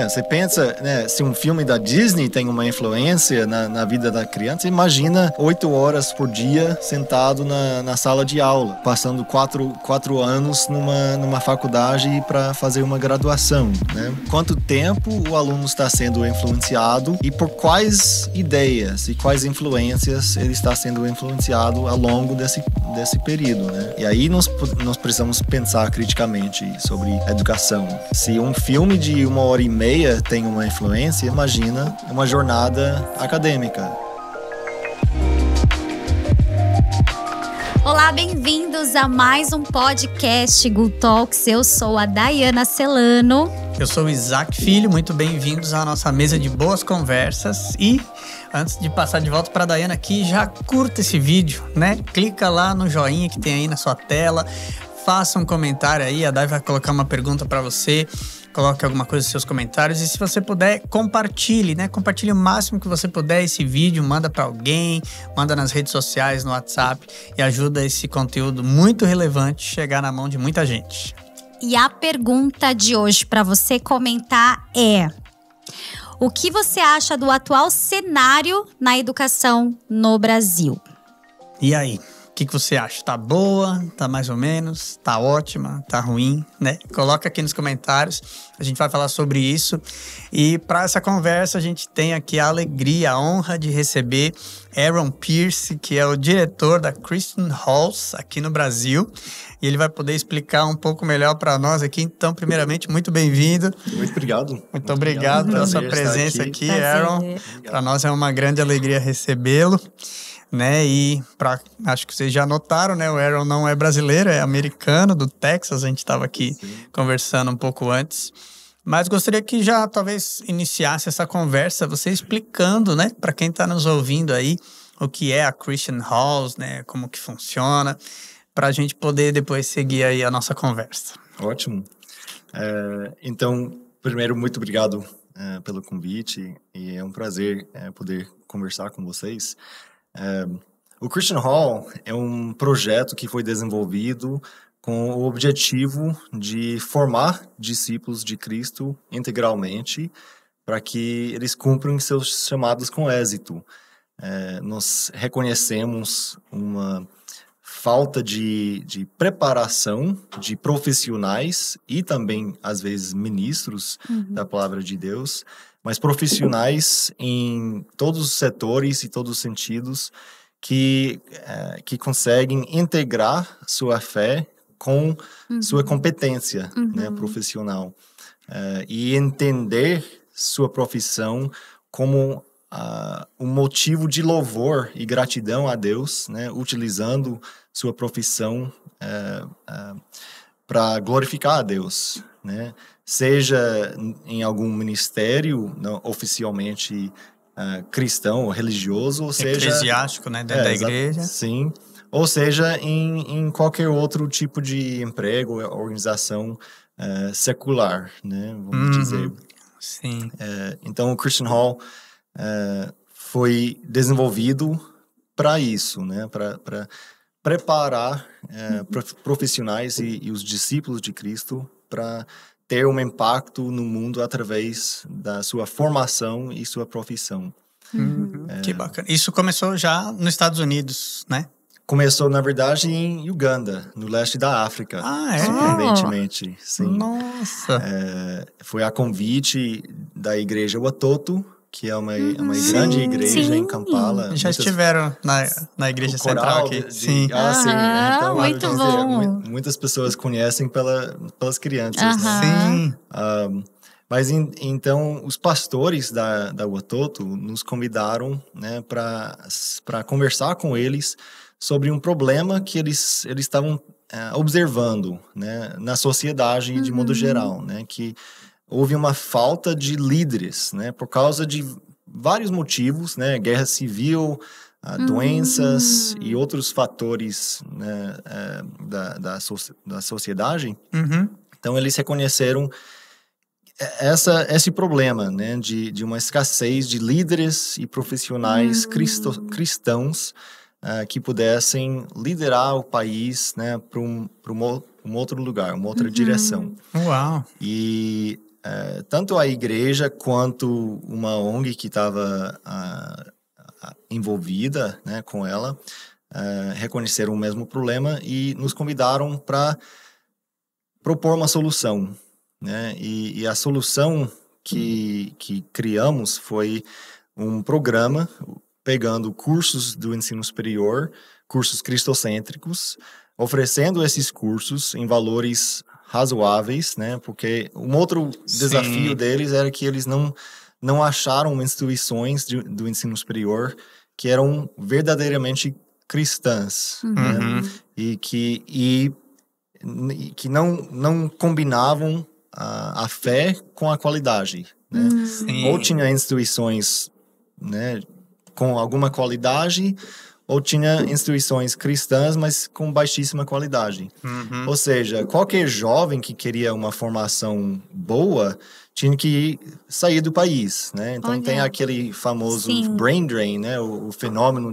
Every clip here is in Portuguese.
Você pensa, né, se um filme da Disney tem uma influência na vida da criança, imagina 8 horas por dia sentado na sala de aula, passando 4 anos numa faculdade para fazer uma graduação, né? Quanto tempo o aluno está sendo influenciado e por quais ideias e quais influências ele está sendo influenciado ao longo desse período, né? E aí nós precisamos pensar criticamente sobre educação. Se um filme de 1h30 tem uma influência, imagina uma jornada acadêmica. Olá, bem-vindos a mais um podcast Good Talks. Eu sou a Dayana Celano. Eu sou o Isaac Filho, muito bem-vindos à nossa mesa de boas conversas. E antes de passar de volta para a Dayana aqui, já curta esse vídeo, né? Clica lá no joinha que tem aí na sua tela, faça um comentário aí, a Day vai colocar uma pergunta para você. Coloque alguma coisa nos seus comentários e se você puder, compartilhe, né? Compartilhe o máximo que você puder esse vídeo, manda para alguém, manda nas redes sociais, no WhatsApp e ajuda esse conteúdo muito relevante chegar na mão de muita gente. E a pergunta de hoje para você comentar é: o que você acha do atual cenário na educação no Brasil? E aí? O que você acha? Tá boa? Tá mais ou menos? Tá ótima? Tá ruim? Né? Coloca aqui nos comentários. A gente vai falar sobre isso. E para essa conversa, a gente tem aqui a alegria, a honra de receber Aaron Pierce, que é o diretor da Christian Halls aqui no Brasil. E ele vai poder explicar um pouco melhor para nós aqui. Então, primeiramente, muito bem-vindo. Muito obrigado. Muito obrigado pela sua presença aqui, Aaron. Para nós é uma grande alegria recebê-lo. Né? E acho que vocês já notaram, né? O Aaron não é brasileiro, é americano, do Texas. A gente estava aqui conversando um pouco antes. Mas gostaria que já talvez iniciasse essa conversa, você explicando, né? Para quem está nos ouvindo aí, o que é a Christian Halls, né? Como que funciona, para a gente poder depois seguir aí a nossa conversa. Ótimo. Então, primeiro, muito obrigado pelo convite. E é um prazer poder conversar com vocês. O Christian Hall é um projeto que foi desenvolvido com o objetivo de formar discípulos de Cristo integralmente para que eles cumpram seus chamados com êxito. Nós reconhecemos uma falta de preparação de profissionais e também, às vezes, ministros da palavra de Deus, mas profissionais em todos os setores e todos os sentidos que conseguem integrar sua fé com sua competência, né, profissional e entender sua profissão como um motivo de louvor e gratidão a Deus, né, utilizando sua profissão para glorificar a Deus, né? Seja em algum ministério não, oficialmente cristão ou religioso, ou seja... Eclesiástico, né? Dentro da igreja. Sim. Ou seja, em qualquer outro tipo de emprego, organização secular, né? Vamos dizer. Sim. Então, o Christian Hall foi desenvolvido para isso, né? Para preparar profissionais e os discípulos de Cristo para ter um impacto no mundo através da sua formação e sua profissão. Que bacana. Isso começou já nos Estados Unidos, né? Começou, na verdade, em Uganda, no leste da África. Ah, é? Surpreendentemente, sim. Nossa! Foi a convite da igreja Watoto, que é uma grande igreja em Kampala. Já estiveram na igreja central aqui. Sim. Sim. Então, muito bom. Muitas pessoas conhecem pelas crianças. Sim. Mas então os pastores da Watoto nos convidaram, né, para conversar com eles sobre um problema que eles estavam observando, né, na sociedade de modo geral, né, que houve uma falta de líderes, né, por causa de vários motivos, né, guerra civil, doenças e outros fatores, né, da sociedade. Então eles reconheceram esse problema, né, de uma escassez de líderes e profissionais cristãos que pudessem liderar o país, né, para um outro lugar, uma outra direção. Uau! E tanto a igreja quanto uma ONG que estava envolvida, né, com ela, reconheceram o mesmo problema e nos convidaram para propor uma solução, né? E a solução que criamos foi um programa pegando cursos do ensino superior, cursos cristocêntricos, oferecendo esses cursos em valores razoáveis, né? Porque um outro desafio deles era que eles não acharam instituições do ensino superior que eram verdadeiramente cristãs, né? E que não combinavam a fé com a qualidade, né? Ou tinha instituições, né, com alguma qualidade, ou tinha instituições cristãs, mas com baixíssima qualidade. Ou seja, qualquer jovem que queria uma formação boa tinha que sair do país, né? Então tem aquele famoso brain drain, né? O fenômeno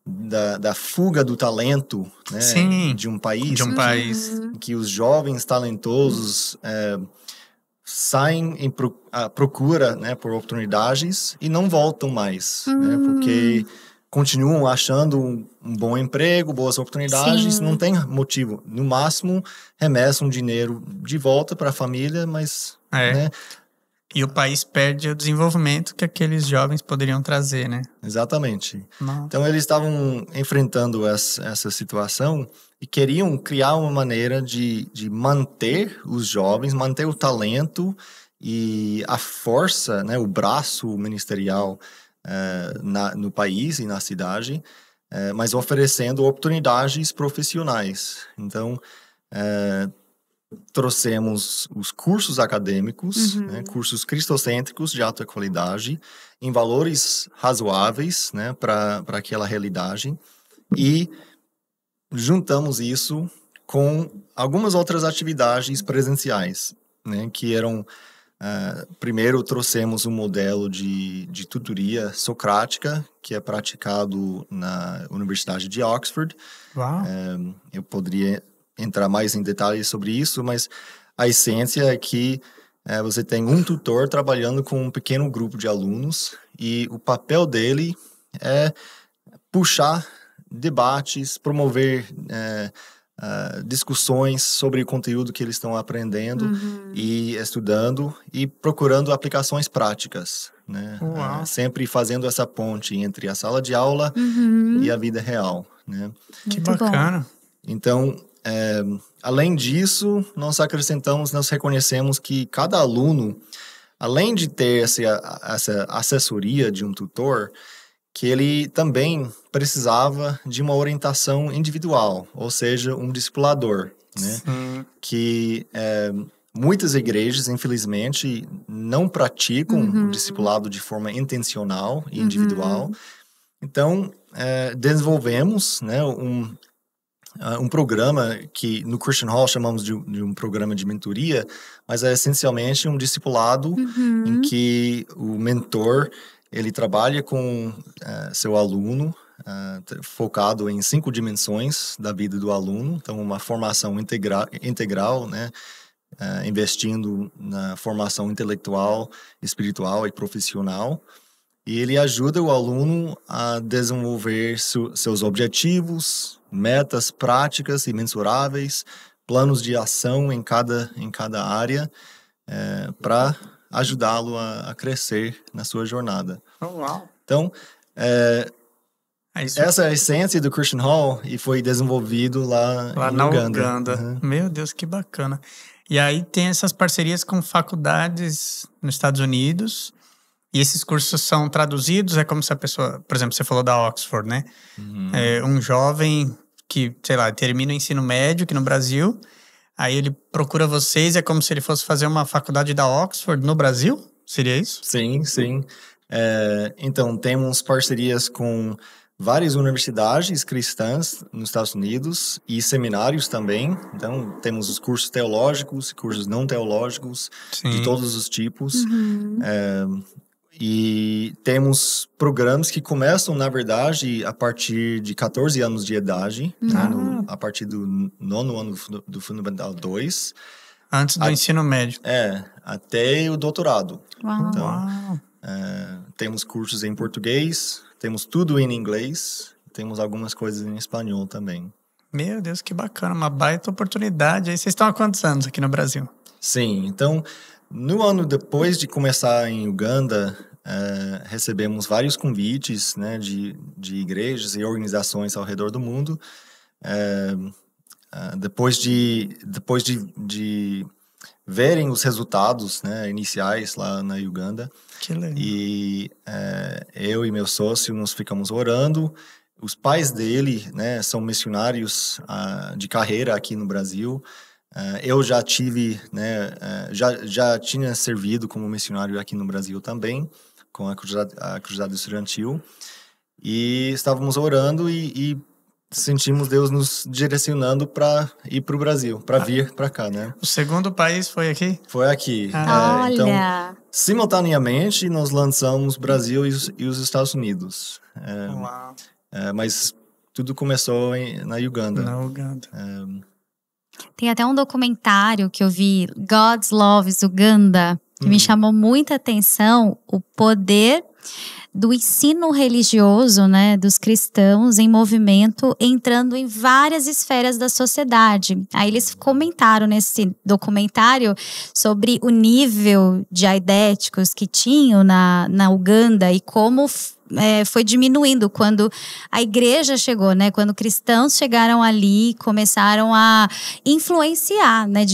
da fuga do talento, né? De um país. Que os jovens talentosos saem à procura, né, por oportunidades e não voltam mais, né? Porque continuam achando um bom emprego, boas oportunidades, não tem motivo. No máximo, remessam dinheiro de volta para a família, mas... né? E o país perde o desenvolvimento que aqueles jovens poderiam trazer, né? Exatamente. Nossa. Então, eles estavam enfrentando essa situação e queriam criar uma maneira de manter os jovens, manter o talento e a força, né, o braço ministerial no país e na cidade, mas oferecendo oportunidades profissionais. Então, trouxemos os cursos acadêmicos, né, cursos cristocêntricos de alta qualidade, em valores razoáveis, né, para aquela realidade, e juntamos isso com algumas outras atividades presenciais, né, que eram... primeiro, trouxemos um modelo de tutoria socrática, que é praticado na Universidade de Oxford. Eu poderia entrar mais em detalhes sobre isso, mas a essência é que você tem um tutor trabalhando com um pequeno grupo de alunos e o papel dele é puxar debates, promover discussões sobre o conteúdo que eles estão aprendendo e estudando e procurando aplicações práticas, né? Sempre fazendo essa ponte entre a sala de aula e a vida real, né? Que bacana. Então, além disso, nós reconhecemos que cada aluno, além de ter essa assessoria de um tutor, que ele também precisava de uma orientação individual, ou seja, um discipulador, né? Que muitas igrejas, infelizmente, não praticam o discipulado de forma intencional e individual. Então, desenvolvemos, né, um programa que no Christian Hall chamamos de um programa de mentoria, mas é essencialmente um discipulado em que o mentor ele trabalha com seu aluno, focado em 5 dimensões da vida do aluno. Então, uma formação integral, né? Investindo na formação intelectual, espiritual e profissional. E ele ajuda o aluno a desenvolver seus objetivos, metas práticas e mensuráveis, planos de ação em cada área, para ajudá-lo a crescer na sua jornada. Então, essa é a essência do Christian Hall e foi desenvolvido lá em Uganda. Meu Deus, que bacana. E aí tem essas parcerias com faculdades nos Estados Unidos e esses cursos são traduzidos, é como se a pessoa, por exemplo, você falou da Oxford, né? Um jovem que, sei lá, termina o ensino médio aqui no Brasil, aí ele procura vocês, é como se ele fosse fazer uma faculdade da Oxford no Brasil? Seria isso? Sim. Então, temos parcerias com várias universidades cristãs nos Estados Unidos e seminários também. Então, temos os cursos teológicos, cursos não teológicos, de todos os tipos. E temos programas que começam, na verdade, a partir de 14 anos de idade, né, a partir do 9º ano do Fundamental 2. Antes do ensino médio. Até o doutorado. Uau. Então, temos cursos em português, temos tudo em inglês, temos algumas coisas em espanhol também. Meu Deus, que bacana, uma baita oportunidade. Aí vocês estão há quantos anos aqui no Brasil? Sim, então, no ano depois de começar em Uganda, recebemos vários convites, né, de igrejas e organizações ao redor do mundo. Depois de verem os resultados, né, iniciais lá na Uganda. Que legal. E eu e meu sócio nos ficamos orando. Os pais dele, né, são missionários de carreira aqui no Brasil. Eu já tive, né, já tinha servido como missionário aqui no Brasil também, com a Cruzada Estudantil. E estávamos orando e sentimos Deus nos direcionando para ir para o Brasil, para vir para cá, né? O segundo país foi aqui? Foi aqui. Olha! Então, simultaneamente, nós lançamos Brasil e os Estados Unidos. Uau! Mas tudo começou na Uganda. Na Uganda. Tem até um documentário que eu vi, God's Loves Uganda, que me chamou muita atenção, o poder do ensino religioso, né, dos cristãos em movimento, entrando em várias esferas da sociedade. Aí eles comentaram nesse documentário sobre o nível de aidéticos que tinham na Uganda e como foi diminuindo quando a igreja chegou, né? Quando cristãos chegaram ali e começaram a influenciar, né,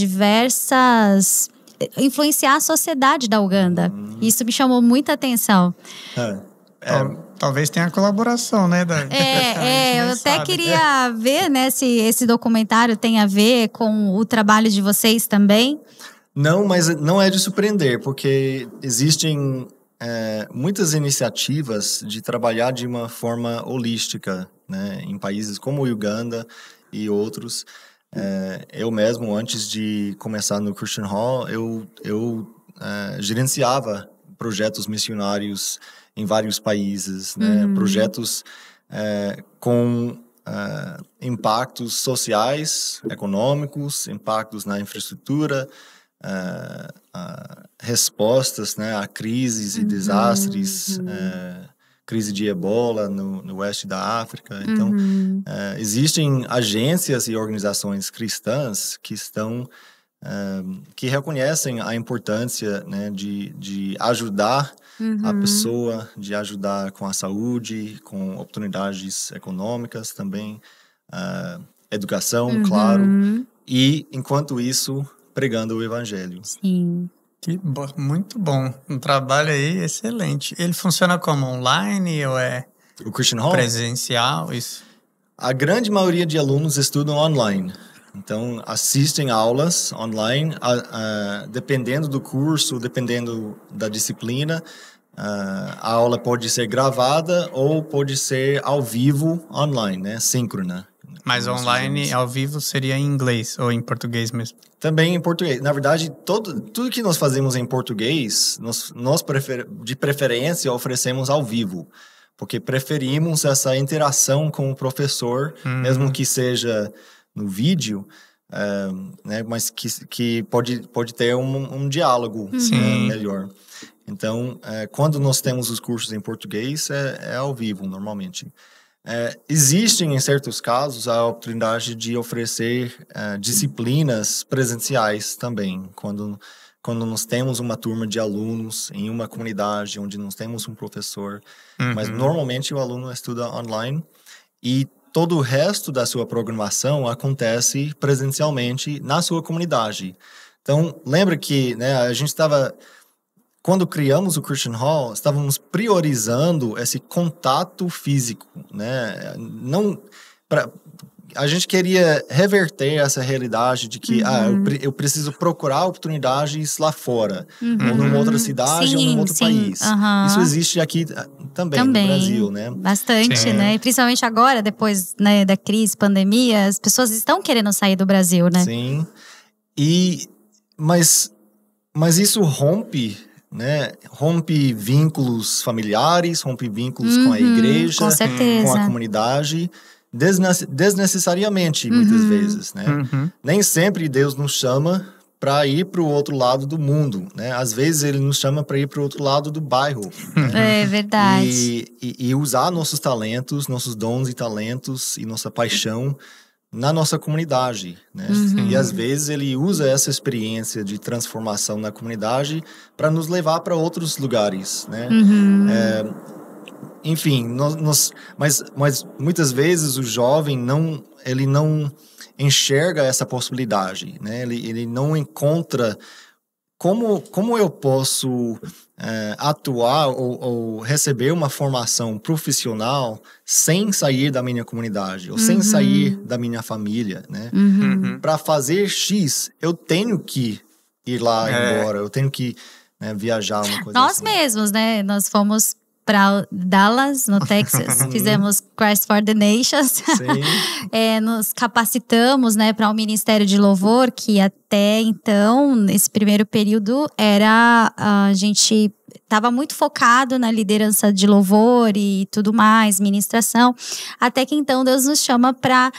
influenciar a sociedade da Uganda. Isso me chamou muita atenção. Talvez tenha colaboração, né? Eu até queria ver, né, se esse documentário tem a ver com o trabalho de vocês também. Não, mas não é de surpreender, porque existem muitas iniciativas de trabalhar de uma forma holística, né, em países como Uganda e outros. Eu mesmo, antes de começar no Christian Hall, eu gerenciava projetos missionários em vários países, né? Projetos com impactos sociais, econômicos, impactos na infraestrutura, respostas, né, a crises e desastres, crise de ebola no oeste da África. Então, existem agências e organizações cristãs que reconhecem a importância, né, de ajudar a pessoa, de ajudar com a saúde, com oportunidades econômicas também, educação, claro, e, enquanto isso, pregando o evangelho. Sim. Muito bom. Um trabalho aí excelente. Ele funciona como online ou o Christian Hall? Presencial? Isso. A grande maioria de alunos estudam online. Então, assistem aulas online, dependendo do curso, dependendo da disciplina. A aula pode ser gravada ou pode ser ao vivo online, né? Síncrona. Mas online, ao vivo, seria em inglês ou em português mesmo? Também em português. Na verdade, tudo que nós fazemos em português, nós de preferência oferecemos ao vivo. Porque preferimos essa interação com o professor, mesmo que seja no vídeo, né, mas que pode ter um diálogo melhor. Então, quando nós temos os cursos em português, é ao vivo, normalmente. Existem, em certos casos, a oportunidade de oferecer disciplinas presenciais também, quando nós temos uma turma de alunos em uma comunidade onde nós temos um professor, mas normalmente o aluno estuda online e todo o resto da sua programação acontece presencialmente na sua comunidade. Então, lembra que, né, a gente quando criamos o Christian Hall, estávamos priorizando esse contato físico, né? A gente queria reverter essa realidade de que eu preciso procurar oportunidades lá fora, ou numa outra cidade, ou num outro país. Isso existe aqui também no Brasil, né? Bastante, né? E principalmente agora, depois, né, da crise, pandemia, as pessoas estão querendo sair do Brasil, né? Sim. Mas isso rompe, né? Rompe vínculos familiares, rompe vínculos com a igreja, com certeza, com a comunidade. Desnecessariamente, muitas vezes, né? Nem sempre Deus nos chama para ir para o outro lado do mundo, né? Às vezes ele nos chama para ir para o outro lado do bairro. É verdade. E usar nossos talentos, nossos dons e talentos e nossa paixão na nossa comunidade, né? E às vezes ele usa essa experiência de transformação na comunidade para nos levar para outros lugares, né? Enfim, mas muitas vezes o jovem não enxerga essa possibilidade, né? Ele não encontra como eu posso atuar ou receber uma formação profissional sem sair da minha comunidade ou sem sair da minha família, né? Para fazer X, eu tenho que ir lá embora, eu tenho que viajar, uma coisa Nós assim. mesmos, né? Nós fomos para Dallas, no Texas, fizemos Christ for the Nations. Nos capacitamos, né, para um ministério de louvor que até então, nesse primeiro período, a gente estava muito focado na liderança de louvor e tudo mais, ministração, até que então Deus nos chama para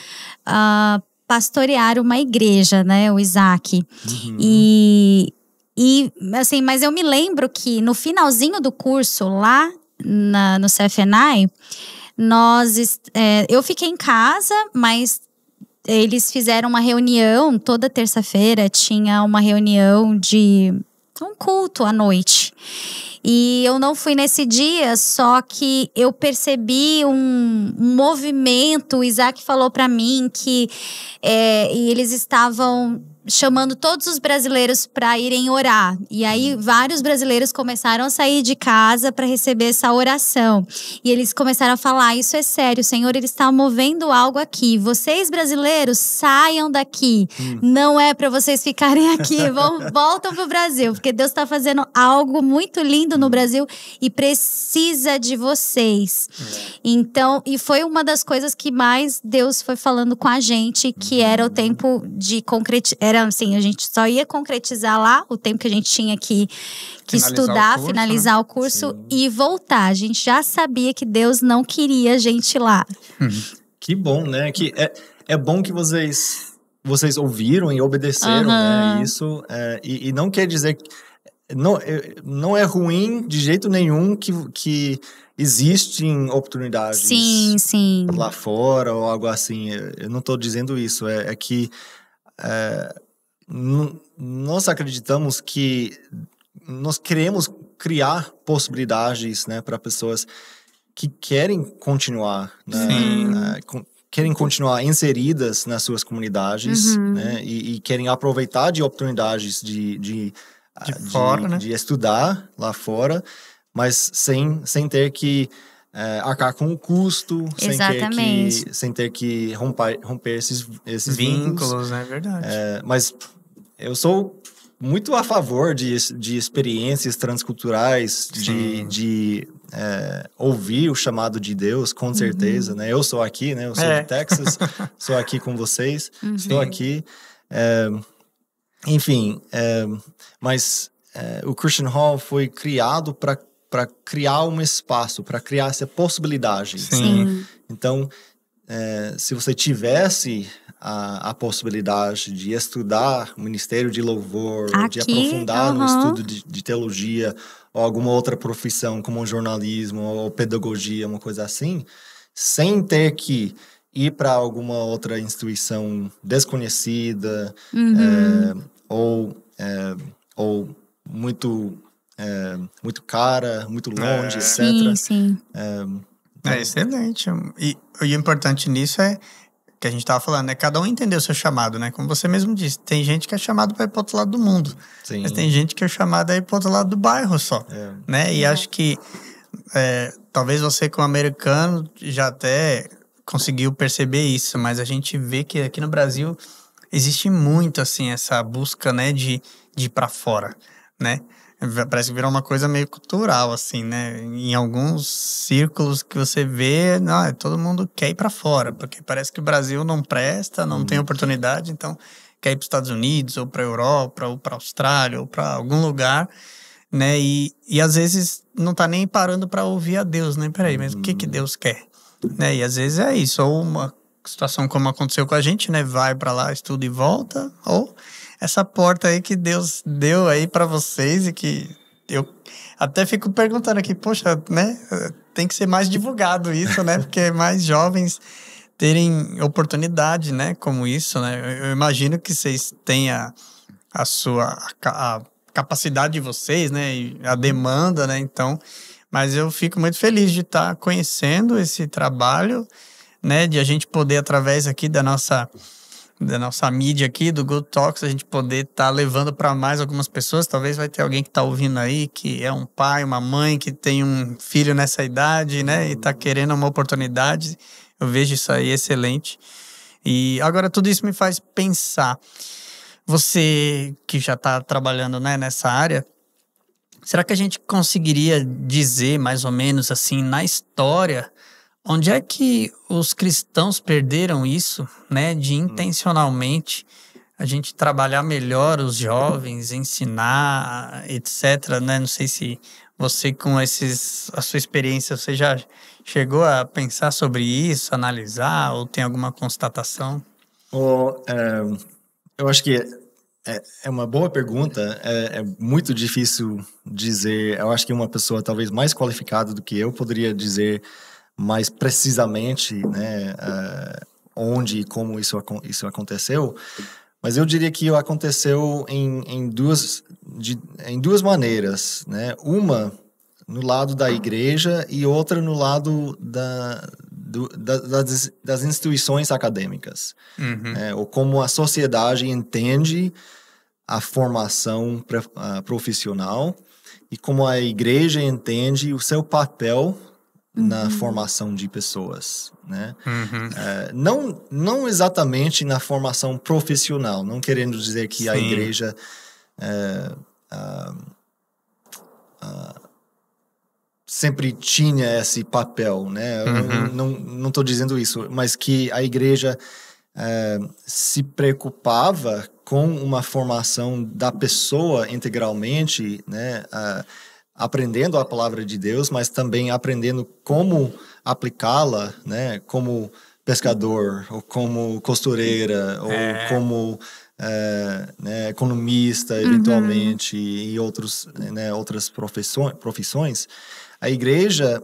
pastorear uma igreja, né, o Isaac. E assim, mas eu me lembro que no finalzinho do curso lá no CFNI, eu fiquei em casa, mas eles fizeram uma reunião, toda terça-feira tinha uma reunião de um culto à noite. E eu não fui nesse dia, só que eu percebi um movimento. O Isaac falou para mim que e eles estavam chamando todos os brasileiros para irem orar. E aí vários brasileiros começaram a sair de casa para receber essa oração. E eles começaram a falar: isso é sério, o Senhor, Ele está movendo algo aqui. Vocês brasileiros, saiam daqui. Não é para vocês ficarem aqui. Voltam pro Brasil, porque Deus está fazendo algo muito lindo no Brasil e precisa de vocês. Então, e foi uma das coisas que mais Deus foi falando com a gente, que era o tempo de concretizar. Era assim, a gente só ia concretizar lá o tempo que a gente tinha que estudar, finalizar o curso e voltar. A gente já sabia que Deus não queria a gente lá. Que bom, né? Que é bom que vocês ouviram e obedeceram, né? Isso, e não quer dizer que não é ruim de jeito nenhum que existem oportunidades lá fora ou algo assim. Eu não estou dizendo isso. É que nós acreditamos que nós queremos criar possibilidades, né, para pessoas que querem continuar, né, querem continuar inseridas nas suas comunidades, né, e querem aproveitar de oportunidades de estudar lá fora, mas sem ter que arcar com o custo, sem ter que romper esses vínculos, né? Verdade. Mas eu sou muito a favor de experiências transculturais, de ouvir o chamado de Deus, com certeza, né? Eu sou aqui, né? Eu sou de Texas, sou aqui com vocês, estou aqui. Enfim, mas o Christian Hall foi criado para criar um espaço, para criar essa possibilidade. Então, se você tivesse a possibilidade de estudar o Ministério de Louvor, de aprofundar no estudo de teologia, ou alguma outra profissão, como jornalismo ou pedagogia, uma coisa assim, sem ter que ir para alguma outra instituição desconhecida, ou muito cara, muito longe, etc. É excelente. E o importante nisso é que a gente estava falando, né? Cada um entendeu o seu chamado, né? Como você mesmo disse, tem gente que é chamado para ir para outro lado do mundo. Mas tem gente que é chamada a ir para outro lado do bairro só. Né? E acho que talvez você, como americano, já até conseguiu perceber isso, mas a gente vê que aqui no Brasil existe muito, assim, essa busca, né, de ir para fora, né? Parece que virou uma coisa meio cultural, assim, né? Em alguns círculos que você vê, todo mundo quer ir para fora, porque parece que o Brasil não presta, não tem oportunidade, então quer ir para os Estados Unidos, ou para a Europa, ou para a Austrália, ou para algum lugar, né? E às vezes não tá nem parando para ouvir a Deus, né? Peraí, mas o que Deus quer? Né? E às vezes é isso, ou uma situação como aconteceu com a gente, né? Vai para lá, estuda e volta, ou essa porta aí que Deus deu aí para vocês e que eu até fico perguntando aqui, poxa, né? Tem que ser mais divulgado isso, né? Porque mais jovens terem oportunidade, né? Como isso, né? Eu imagino que vocês tenham a capacidade de vocês, né? E a demanda, né? Então, mas eu fico muito feliz de estar conhecendo esse trabalho, né? De a gente poder, através aqui da nossa mídia aqui, do Good Talks, a gente poder estar levando para mais algumas pessoas. Talvez vai ter alguém que está ouvindo aí, que é um pai, uma mãe, que tem um filho nessa idade, né? E está querendo uma oportunidade. Eu vejo isso aí excelente. E agora tudo isso me faz pensar. Você que já está trabalhando, né, nessa área, será que a gente conseguiria dizer mais ou menos assim, na história, onde é que os cristãos perderam isso, né, de intencionalmente a gente trabalhar melhor os jovens, ensinar, etc, né? Não sei se você com a sua experiência, você já chegou a pensar sobre isso, analisar, ou tem alguma constatação? Eu acho que é uma boa pergunta. É muito difícil dizer. Eu acho que uma pessoa talvez mais qualificada do que eu poderia dizer mais precisamente, né, onde e como isso aconteceu. Mas eu diria que aconteceu em duas maneiras, né? Uma no lado da igreja e outra no lado das instituições acadêmicas. Uhum. Ou como a sociedade entende a formação profissional e como a igreja entende o seu papel na formação de pessoas, né? Uhum. Não exatamente na formação profissional, não querendo dizer que a igreja sempre tinha esse papel, né? Uhum. Não estou dizendo isso, mas que a igreja se preocupava com uma formação da pessoa integralmente, né? Aprendendo a palavra de Deus, mas também aprendendo como aplicá-la, né? Como pescador, ou como costureira, ou como né, economista, eventualmente, e outras profissões. A igreja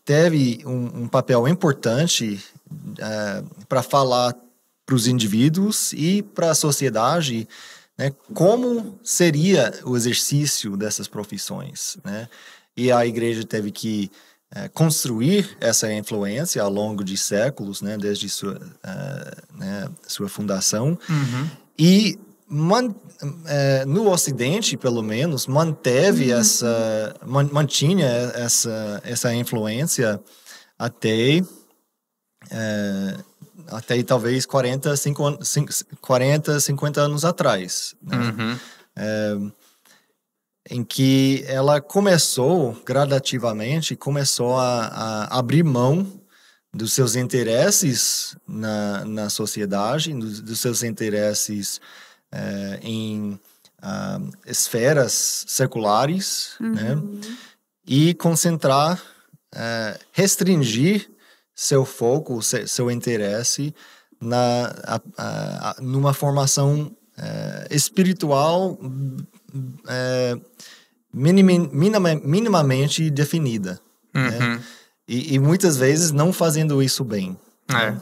teve um papel importante para falar para os indivíduos e para a sociedade, né, como seria o exercício dessas profissões, né? E a igreja teve que construir essa influência ao longo de séculos, né, desde sua fundação. Uhum. E no Ocidente, pelo menos, mantinha essa influência até talvez 40, 50 anos atrás, né? Uhum. Em que ela gradativamente começou a abrir mão dos seus interesses na sociedade, dos seus interesses em esferas seculares, né? E concentrar, restringir seu foco, seu interesse numa formação espiritual minimamente definida. Uhum. Né? E muitas vezes não fazendo isso bem. Né?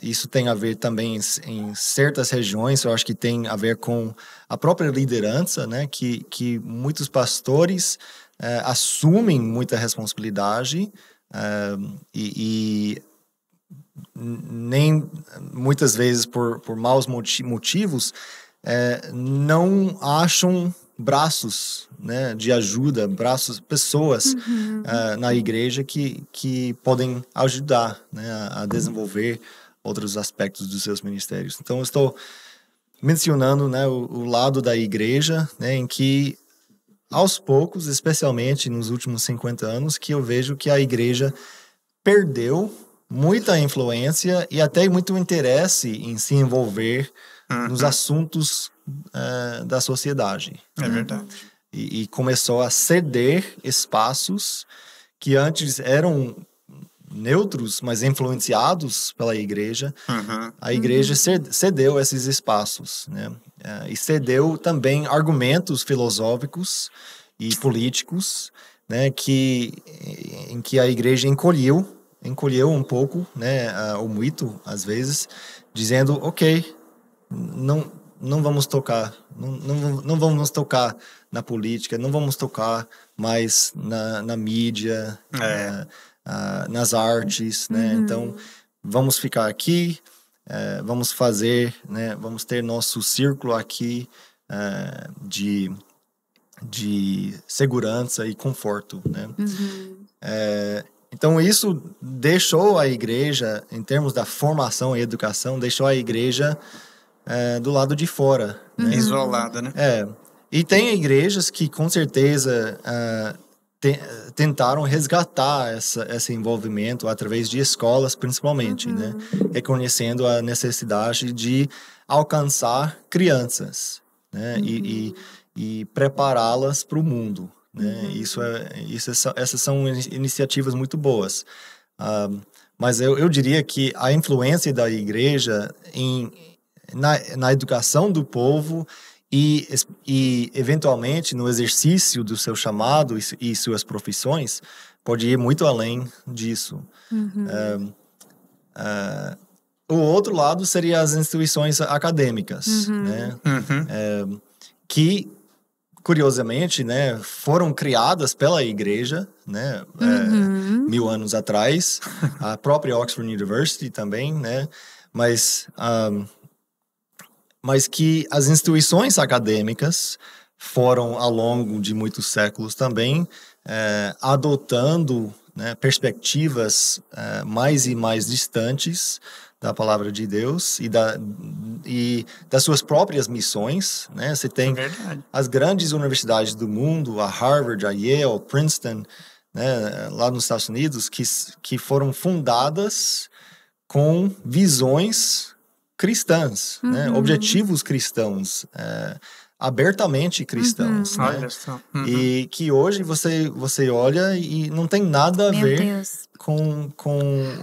Isso tem a ver também em certas regiões, eu acho que tem a ver com a própria liderança, né? Que muitos pastores assumem muita responsabilidade e nem muitas vezes por maus motivos não acham braços, né, de ajuda, pessoas na igreja que podem ajudar, né, a desenvolver outros aspectos dos seus ministérios. Então, eu estou mencionando, né, o lado da igreja, né, em que aos poucos, especialmente nos últimos 50 anos, que eu vejo que a igreja perdeu muita influência e até muito interesse em se envolver nos assuntos da sociedade. É verdade. E começou a ceder espaços que antes eram neutros, mas influenciados pela igreja, a igreja cedeu esses espaços, né? E cedeu também argumentos filosóficos e políticos, né, em que a igreja encolheu um pouco, né, o mito, às vezes, dizendo, ok, não vamos tocar, não vamos tocar na política, não vamos tocar mais na mídia, nas artes, né? Então, vamos ficar aqui, vamos fazer, né, vamos ter nosso círculo aqui de segurança e conforto, né? Então, isso deixou a igreja, em termos da formação e educação, deixou a igreja do lado de fora. Né? Isolada, né? E tem igrejas que, com certeza, tentaram resgatar esse envolvimento através de escolas, principalmente, né? Reconhecendo a necessidade de alcançar crianças, né? E prepará-las para o mundo. Né? Essas são iniciativas muito boas. Mas eu diria que a influência da igreja na educação do povo e eventualmente no exercício do seu chamado e suas profissões pode ir muito além disso. O outro lado seria as instituições acadêmicas, né? Que curiosamente, né, foram criadas pela igreja, né, 1000 anos atrás, a própria Oxford University também, né, mas que as instituições acadêmicas foram, ao longo de muitos séculos também, adotando, né, perspectivas mais e mais distantes da palavra de Deus e das suas próprias missões, né? Você tem as grandes universidades do mundo, a Harvard, a Yale, Princeton, né, lá nos Estados Unidos, que foram fundadas com visões cristãs, né? Objetivos cristãos, abertamente cristãos, né? Olha só. E que hoje você olha e não tem nada a ver com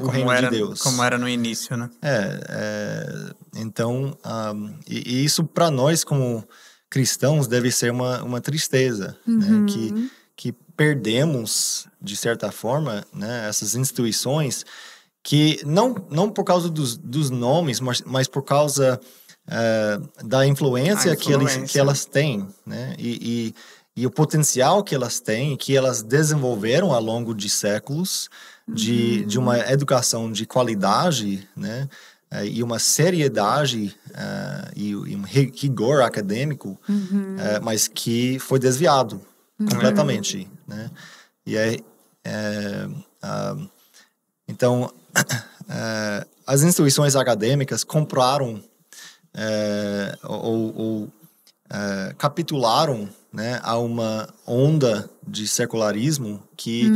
o reino de Deus. Como era no início, né? Então, e isso para nós como cristãos deve ser uma tristeza, né? Que perdemos, de certa forma, né, essas instituições que não por causa dos nomes, mas por causa da influência que elas têm, né? E o potencial que elas têm, que elas desenvolveram ao longo de séculos de uma educação de qualidade, né? E uma seriedade e um rigor acadêmico, mas que foi desviado completamente, né? Então, as instituições acadêmicas compraram ou capitularam, né, a uma onda de secularismo que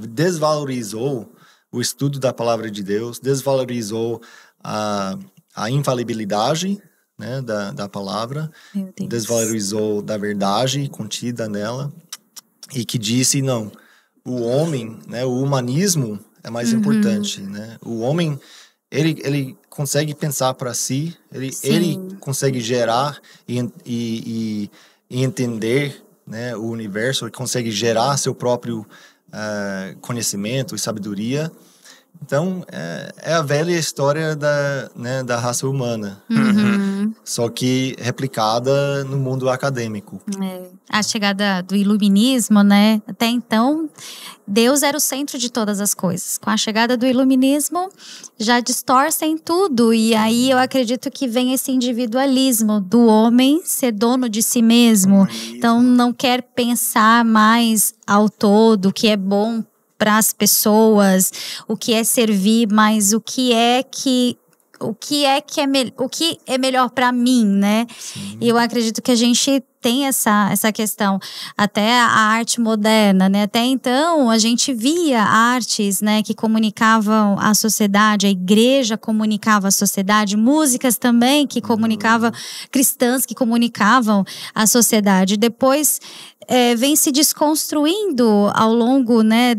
desvalorizou o estudo da palavra de Deus, desvalorizou a infalibilidade, né, da palavra, desvalorizou da verdade contida nela, e que disse, não, o homem, né, o humanismo é mais importante, né? O homem, ele consegue pensar para si, ele consegue gerar e entender, né, o universo, ele consegue gerar seu próprio conhecimento e sabedoria. Então, é a velha história da raça humana, né? Só que replicada no mundo acadêmico. A chegada do iluminismo, né? Até então, Deus era o centro de todas as coisas. Com a chegada do iluminismo, já distorcem tudo. E aí eu acredito que vem esse individualismo do homem ser dono de si mesmo. Então, não quer pensar mais ao todo, o que é bom para as pessoas, o que é servir, mas o que é que o que é melhor para mim, né? Sim. E eu acredito que a gente tem essa questão, até a arte moderna, né? Até então a gente via artes, né, que comunicavam a sociedade, a igreja comunicava a sociedade, músicas também que comunicavam, cristãs que comunicavam a sociedade. Depois vem se desconstruindo ao longo, né,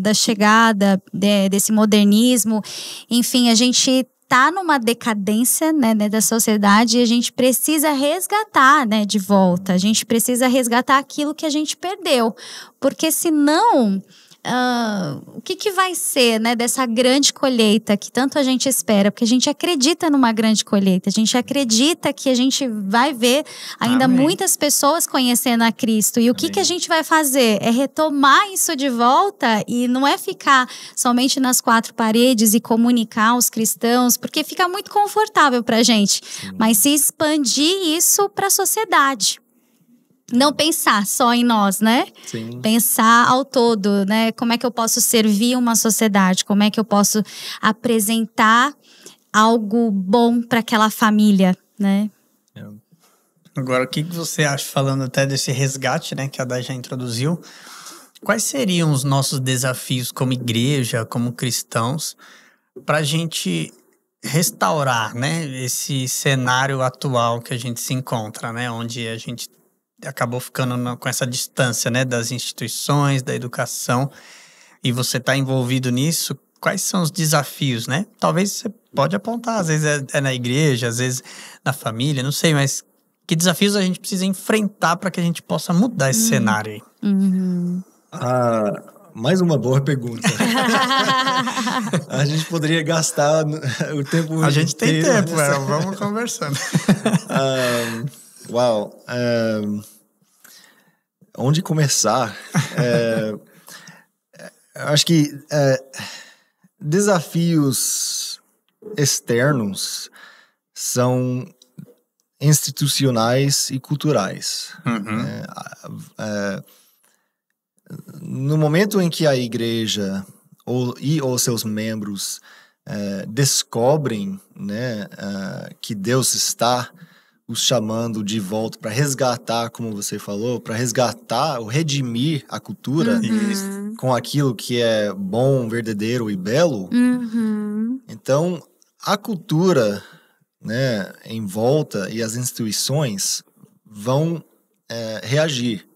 da chegada desse modernismo. Enfim, a gente tá numa decadência, né, da sociedade, e a gente precisa resgatar, né, de volta. A gente precisa resgatar aquilo que a gente perdeu, porque senão o que vai ser, né, dessa grande colheita que tanto a gente espera? Porque a gente acredita numa grande colheita, a gente acredita que a gente vai ver ainda Amém. muitas pessoas conhecendo a Cristo. E o que a gente vai fazer? É retomar isso de volta, e não é ficar somente nas quatro paredes e comunicar aos cristãos, porque fica muito confortável pra gente, mas se expandir isso para a sociedade. Não pensar só em nós, né? Sim. Pensar ao todo, né? Como é que eu posso servir uma sociedade? Como é que eu posso apresentar algo bom para aquela família, né? Agora, o que você acha, falando até desse resgate, né, que a Day já introduziu, quais seriam os nossos desafios como igreja, como cristãos, para a gente restaurar, né, esse cenário atual que a gente se encontra, né, onde a gente acabou ficando com essa distância, né, das instituições, da educação, e você está envolvido nisso? Quais são os desafios, né? Talvez você pode apontar, às vezes é na igreja, às vezes na família, não sei, mas que desafios a gente precisa enfrentar para que a gente possa mudar esse cenário aí? Mais uma boa pergunta. A gente poderia gastar o tempo. A gente tem inteiro tempo, vamos conversando. Uau. Onde começar? Acho que desafios externos são institucionais e culturais. No momento em que a igreja ou seus membros descobrem, né, que Deus está os chamando de volta para resgatar, como você falou, para resgatar ou redimir a cultura com aquilo que é bom, verdadeiro e belo. Então, a cultura, né, em volta e as instituições vão reagir.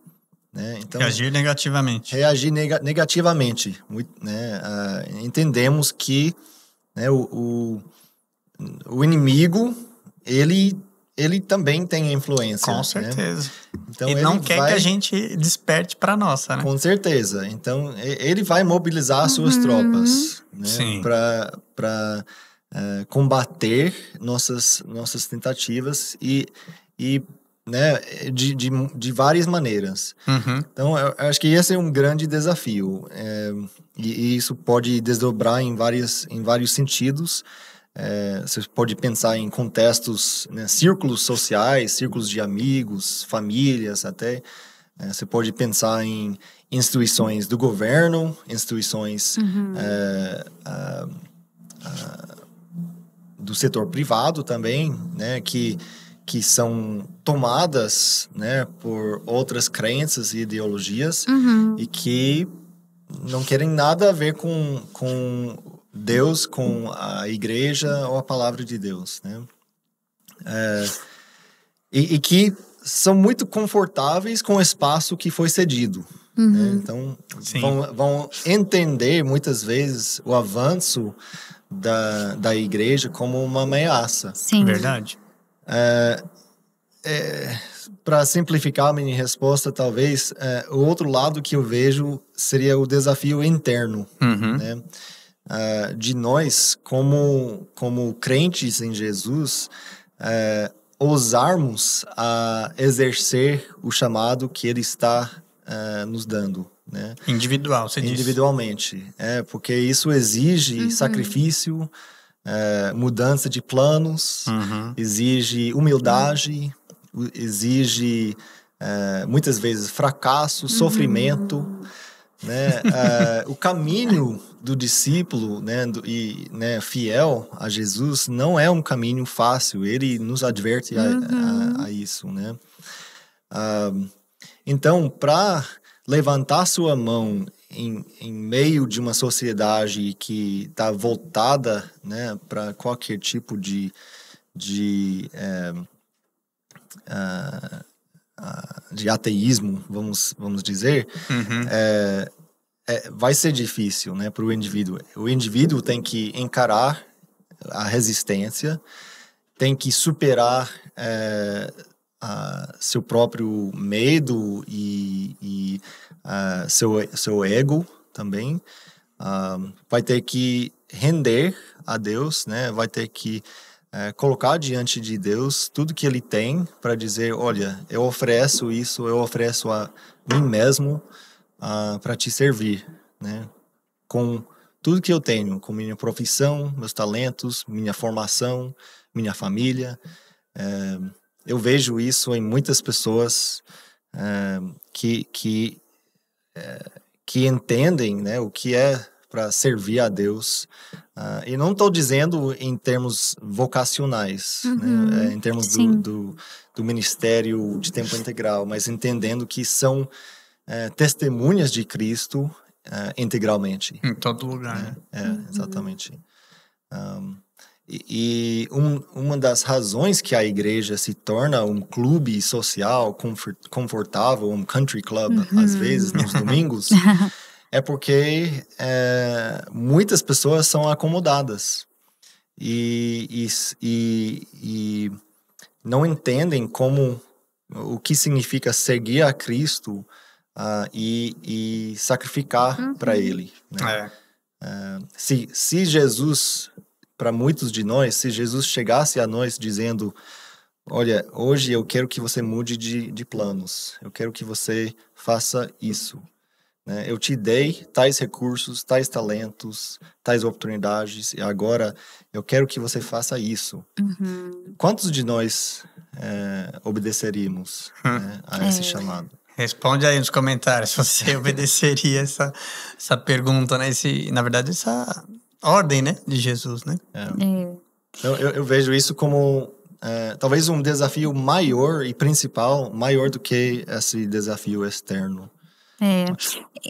Né? Então, reagir negativamente. Reagir negativamente. Né? Entendemos que, né, o inimigo, ele também tem influência. Com certeza. Né? Então, e não quer que a gente desperte para nossa, né? Com certeza. Então, ele vai mobilizar as suas tropas, né? Para combater nossas tentativas e né, de várias maneiras. Então, eu acho que esse é um grande desafio. E isso pode desdobrar em vários sentidos. Você pode pensar em contextos, né, círculos sociais, círculos de amigos, famílias até. Você pode pensar em instituições do governo, instituições do setor privado também, né, que são tomadas, né, por outras crenças e ideologias e que não querem nada a ver com Deus, com a igreja ou a palavra de Deus, né? E que são muito confortáveis com o espaço que foi cedido. Né? Então, vão entender muitas vezes o avanço da igreja como uma ameaça. Sim. Verdade. Para simplificar a minha resposta, talvez, o outro lado que eu vejo seria o desafio interno, né? De nós, como crentes em Jesus, ousarmos a exercer o chamado que Ele está nos dando. Né? Individual, você disse. Individualmente. Porque isso exige sacrifício, mudança de planos, exige humildade, exige muitas vezes fracasso, sofrimento. né? O caminho do discípulo, né, fiel a Jesus não é um caminho fácil. Ele nos adverte a isso, né? Então, para levantar sua mão em meio de uma sociedade que está voltada, né, para qualquer tipo de ateísmo, vamos dizer, vai ser difícil, né, para o indivíduo. O indivíduo tem que encarar a resistência, tem que superar seu próprio medo e seu ego também. Vai ter que render a Deus, né? Vai ter que colocar diante de Deus tudo que ele tem para dizer, olha, eu ofereço isso, eu ofereço a mim mesmo para te servir, né? Com tudo que eu tenho, com minha profissão, meus talentos, minha formação, minha família. Eu vejo isso em muitas pessoas que entendem, né, o que é para servir a Deus. E não estou dizendo em termos vocacionais, né, em termos do ministério de tempo integral, mas entendendo que são testemunhas de Cristo integralmente. Em todo lugar. Né? Exatamente. E uma das razões que a igreja se torna um clube social confortável, um country club, às vezes, nos domingos, é porque muitas pessoas são acomodadas e não entendem o que significa seguir a Cristo e sacrificar para Ele. Né? Se Jesus... Para muitos de nós, se Jesus chegasse a nós dizendo, olha, hoje eu quero que você mude de planos, eu quero que você faça isso, né? Eu te dei tais recursos, tais talentos, tais oportunidades, e agora eu quero que você faça isso. Quantos de nós obedeceríamos né, a esse chamado? Responde aí nos comentários se você obedeceria essa pergunta, né? Na verdade, essa ordem, né, de Jesus, né? Eu vejo isso como talvez um desafio maior e principal, maior do que esse desafio externo. É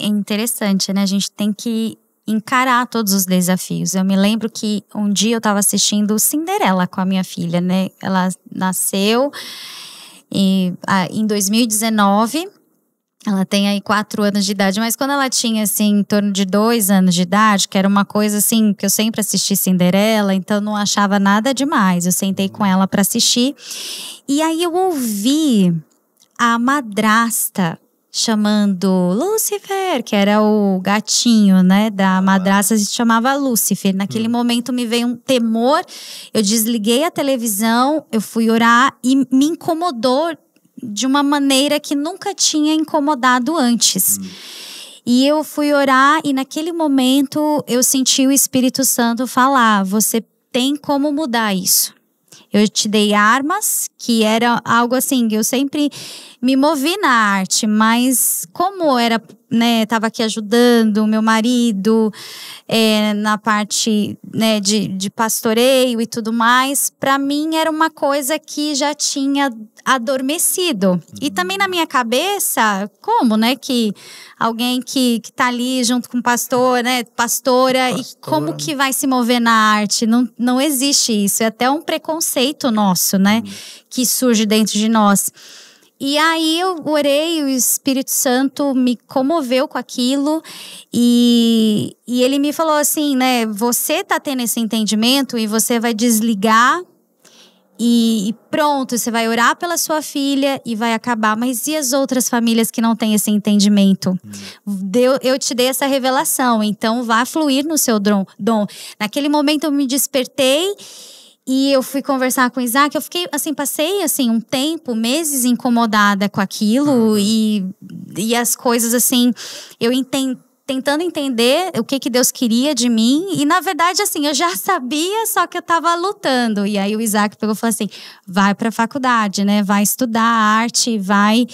interessante, né? A gente tem que encarar todos os desafios. Eu me lembro que um dia eu estava assistindo Cinderela com a minha filha, né? Ela nasceu em 2019. Ela tem aí 4 anos de idade, mas quando ela tinha, assim, em torno de 2 anos de idade, que era uma coisa, assim, que eu sempre assisti Cinderela, então não achava nada demais. Eu sentei com ela para assistir. E aí eu ouvi a madrasta chamando Lúcifer, que era o gatinho, né, da madrasta, se chamava Lúcifer. Naquele momento me veio um temor, eu desliguei a televisão, eu fui orar e me incomodou de uma maneira que nunca tinha incomodado antes. E eu fui orar e naquele momento eu senti o Espírito Santo falar, você tem como mudar isso. Eu te dei armas, que era algo assim, eu sempre me movi na arte, mas como era, né, tava aqui ajudando o meu marido na parte, né, de pastoreio e tudo mais, para mim era uma coisa que já tinha adormecido. E também na minha cabeça, como, né, que alguém que tá ali junto com o pastor, né, pastora, e como que vai se mover na arte? Não existe isso, é até um preconceito nosso, né, que surge dentro de nós. E aí eu orei, o Espírito Santo me comoveu com aquilo e ele me falou assim, né, você tá tendo esse entendimento e você vai desligar e pronto, você vai orar pela sua filha e vai acabar. Mas e as outras famílias que não têm esse entendimento? Eu te dei essa revelação, então vá fluir no seu dom. Naquele momento eu me despertei e eu fui conversar com o Isaac. Eu fiquei, assim, passei assim, um tempo, meses incomodada com aquilo e as coisas assim, tentando entender o que Deus queria de mim. E na verdade, assim, eu já sabia, só que eu tava lutando. E aí o Isaac pegou e falou assim, vai pra faculdade, né? Vai estudar arte, vai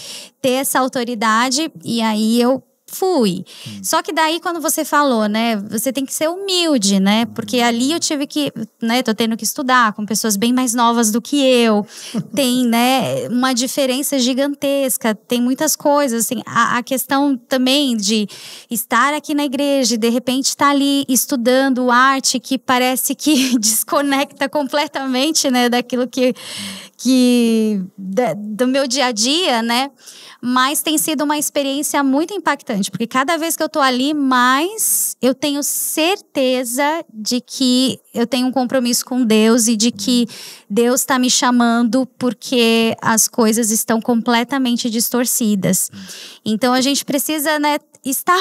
ter essa autoridade. E aí eu fui. Só que daí, quando você falou, né, você tem que ser humilde, né? Porque ali eu tive que, né, tô tendo que estudar com pessoas bem mais novas do que eu. Tem, né, uma diferença gigantesca, tem muitas coisas, assim, a questão também de estar aqui na igreja e de repente estar ali estudando arte que parece que desconecta completamente, né, daquilo do meu dia a dia, né? Mas tem sido uma experiência muito impactante, porque cada vez que eu tô ali, mais eu tenho certeza de que eu tenho um compromisso com Deus e de que Deus está me chamando porque as coisas estão completamente distorcidas. Então a gente precisa, né, estar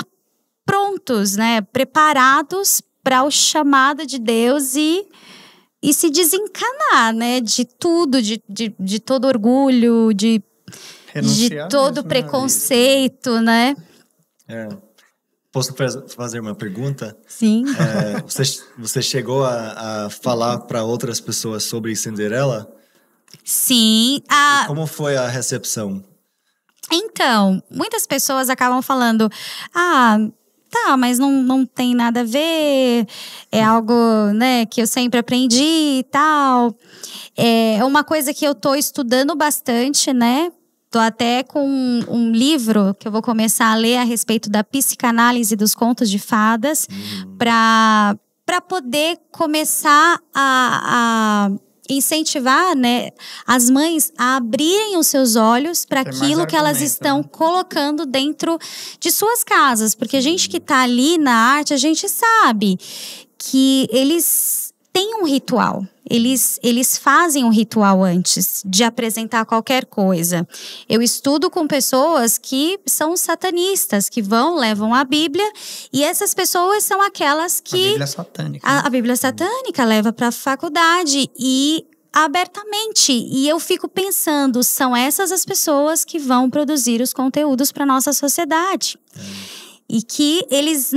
prontos, né, preparados para o chamado de Deus e se desencanar, né, de tudo, de todo orgulho, de todo mesmo, preconceito, né? Posso fazer uma pergunta? Sim. Você chegou a falar para outras pessoas sobre Cinderela? Sim. Como foi a recepção? Então, muitas pessoas acabam falando, tá, mas não tem nada a ver, é algo, né, que eu sempre aprendi e tal. É uma coisa que eu tô estudando bastante, né? Tô até com um livro que eu vou começar a ler a respeito da psicanálise dos contos de fadas, para poder começar a incentivar, né, as mães a abrirem os seus olhos para aquilo que elas estão colocando dentro de suas casas. Porque a gente que tá ali na arte, a gente sabe que eles têm um ritual. Eles fazem um ritual antes de apresentar qualquer coisa. Eu estudo com pessoas que são satanistas, que levam a Bíblia, e essas pessoas são aquelas que... A Bíblia satânica. A Bíblia satânica leva para a faculdade e abertamente. E eu fico pensando, são essas as pessoas que vão produzir os conteúdos para nossa sociedade. E que eles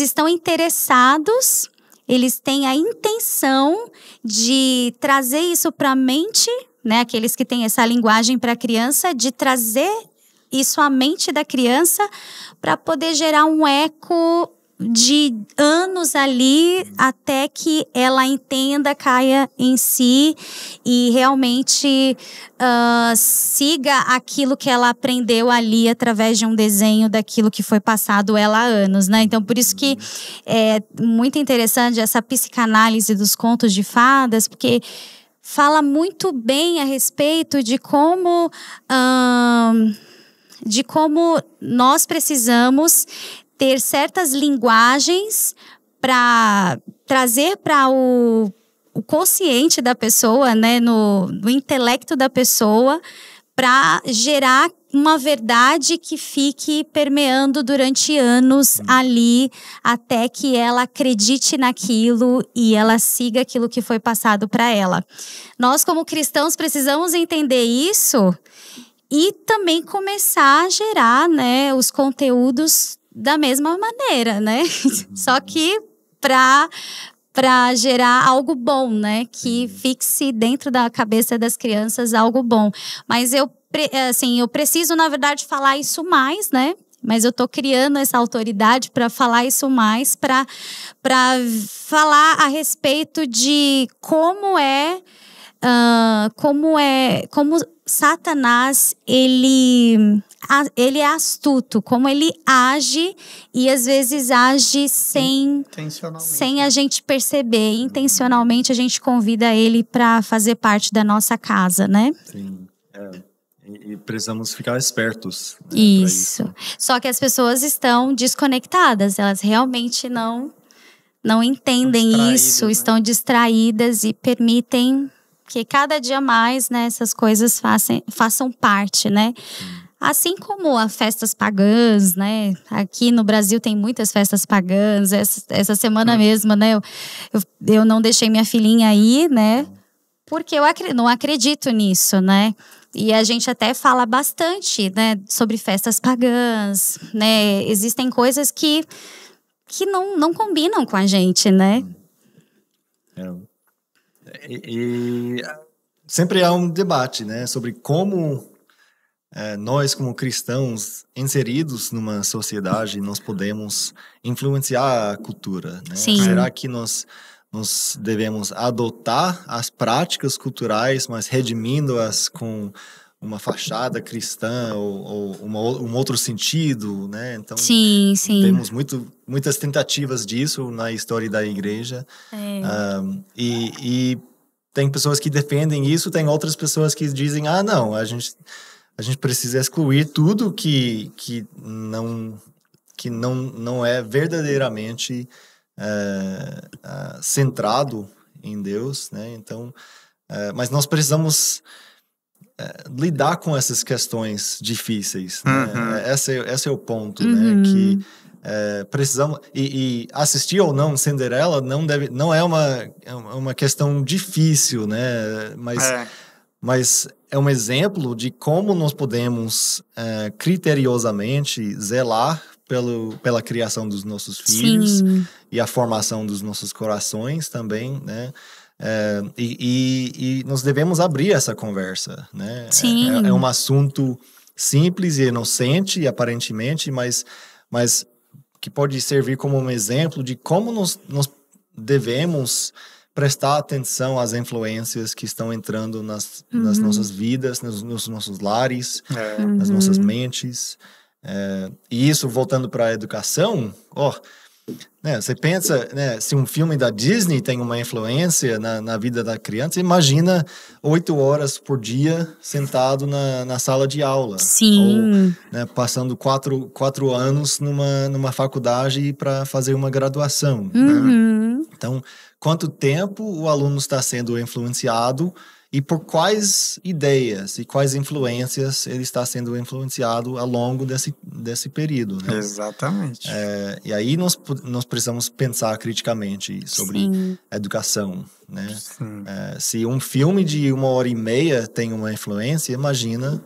estão interessados... Eles têm a intenção de trazer isso para a mente, né? Aqueles que têm essa linguagem para a criança, de trazer isso à mente da criança para poder gerar um eco de anos ali até que ela entenda, caia em si e realmente siga aquilo que ela aprendeu ali através de um desenho daquilo que foi passado ela há anos, né? Então, por isso que é muito interessante essa psicanálise dos contos de fadas, porque fala muito bem a respeito de como nós precisamos ter certas linguagens para trazer para o consciente da pessoa, né, no intelecto da pessoa, para gerar uma verdade que fique permeando durante anos ali, até que ela acredite naquilo e ela siga aquilo que foi passado para ela. Nós, como cristãos, precisamos entender isso e também começar a gerar, né, os conteúdos da mesma maneira, né? Só que para gerar algo bom, né? Que fixe dentro da cabeça das crianças algo bom. Mas eu preciso, na verdade, falar isso mais, né? Mas eu tô criando essa autoridade para falar isso mais, para falar a respeito de como Satanás, ele é astuto, como ele age e às vezes age sem a gente perceber. Intencionalmente a gente convida ele para fazer parte da nossa casa, né? Sim, e precisamos ficar espertos, né, isso. Só que as pessoas estão desconectadas, elas realmente não entendem isso, né? Estão distraídas e permitem que cada dia mais, né, essas coisas façam parte, né? Assim como as festas pagãs, né? Aqui no Brasil tem muitas festas pagãs. Essa semana mesmo, né? Eu não deixei minha filhinha aí, né? Porque eu não acredito nisso, né? E a gente até fala bastante, né? Sobre festas pagãs, né? Existem coisas que não combinam com a gente, né? E sempre há um debate, né, sobre como nós como cristãos inseridos numa sociedade, nós podemos influenciar a cultura, né? Sim. Será que nós devemos adotar as práticas culturais, mas redimindo-as com uma fachada cristã ou um outro sentido, né? Então, sim. temos muitas tentativas disso na história da igreja. E tem pessoas que defendem isso, tem outras pessoas que dizem, não, a gente precisa excluir tudo que não é verdadeiramente centrado em Deus, né? Então, mas nós precisamos lidar com essas questões difíceis, né? Esse é o ponto, né? Que precisamos e assistir ou não Cinderela não é uma questão difícil, né? Mas é um exemplo de como nós podemos criteriosamente zelar pela criação dos nossos filhos. Sim. E a formação dos nossos corações também, né? E nós devemos abrir essa conversa, né? Sim. É um assunto simples e inocente, aparentemente, mas que pode servir como um exemplo de como nós devemos prestar atenção às influências que estão entrando nas nossas vidas, nos nossos lares, nas nossas mentes. E isso, voltando para a educação, né, você pensa, né, se um filme da Disney tem uma influência na vida da criança, imagina 8 horas por dia sentado na sala de aula. Sim. Ou, né, passando 4 anos numa faculdade para fazer uma graduação. Né? Então, quanto tempo o aluno está sendo influenciado e por quais ideias e quais influências ele está sendo influenciado ao longo desse período, né? Exatamente. E aí nós precisamos pensar criticamente sobre a educação, né? Se um filme de 1h30 tem uma influência, imagina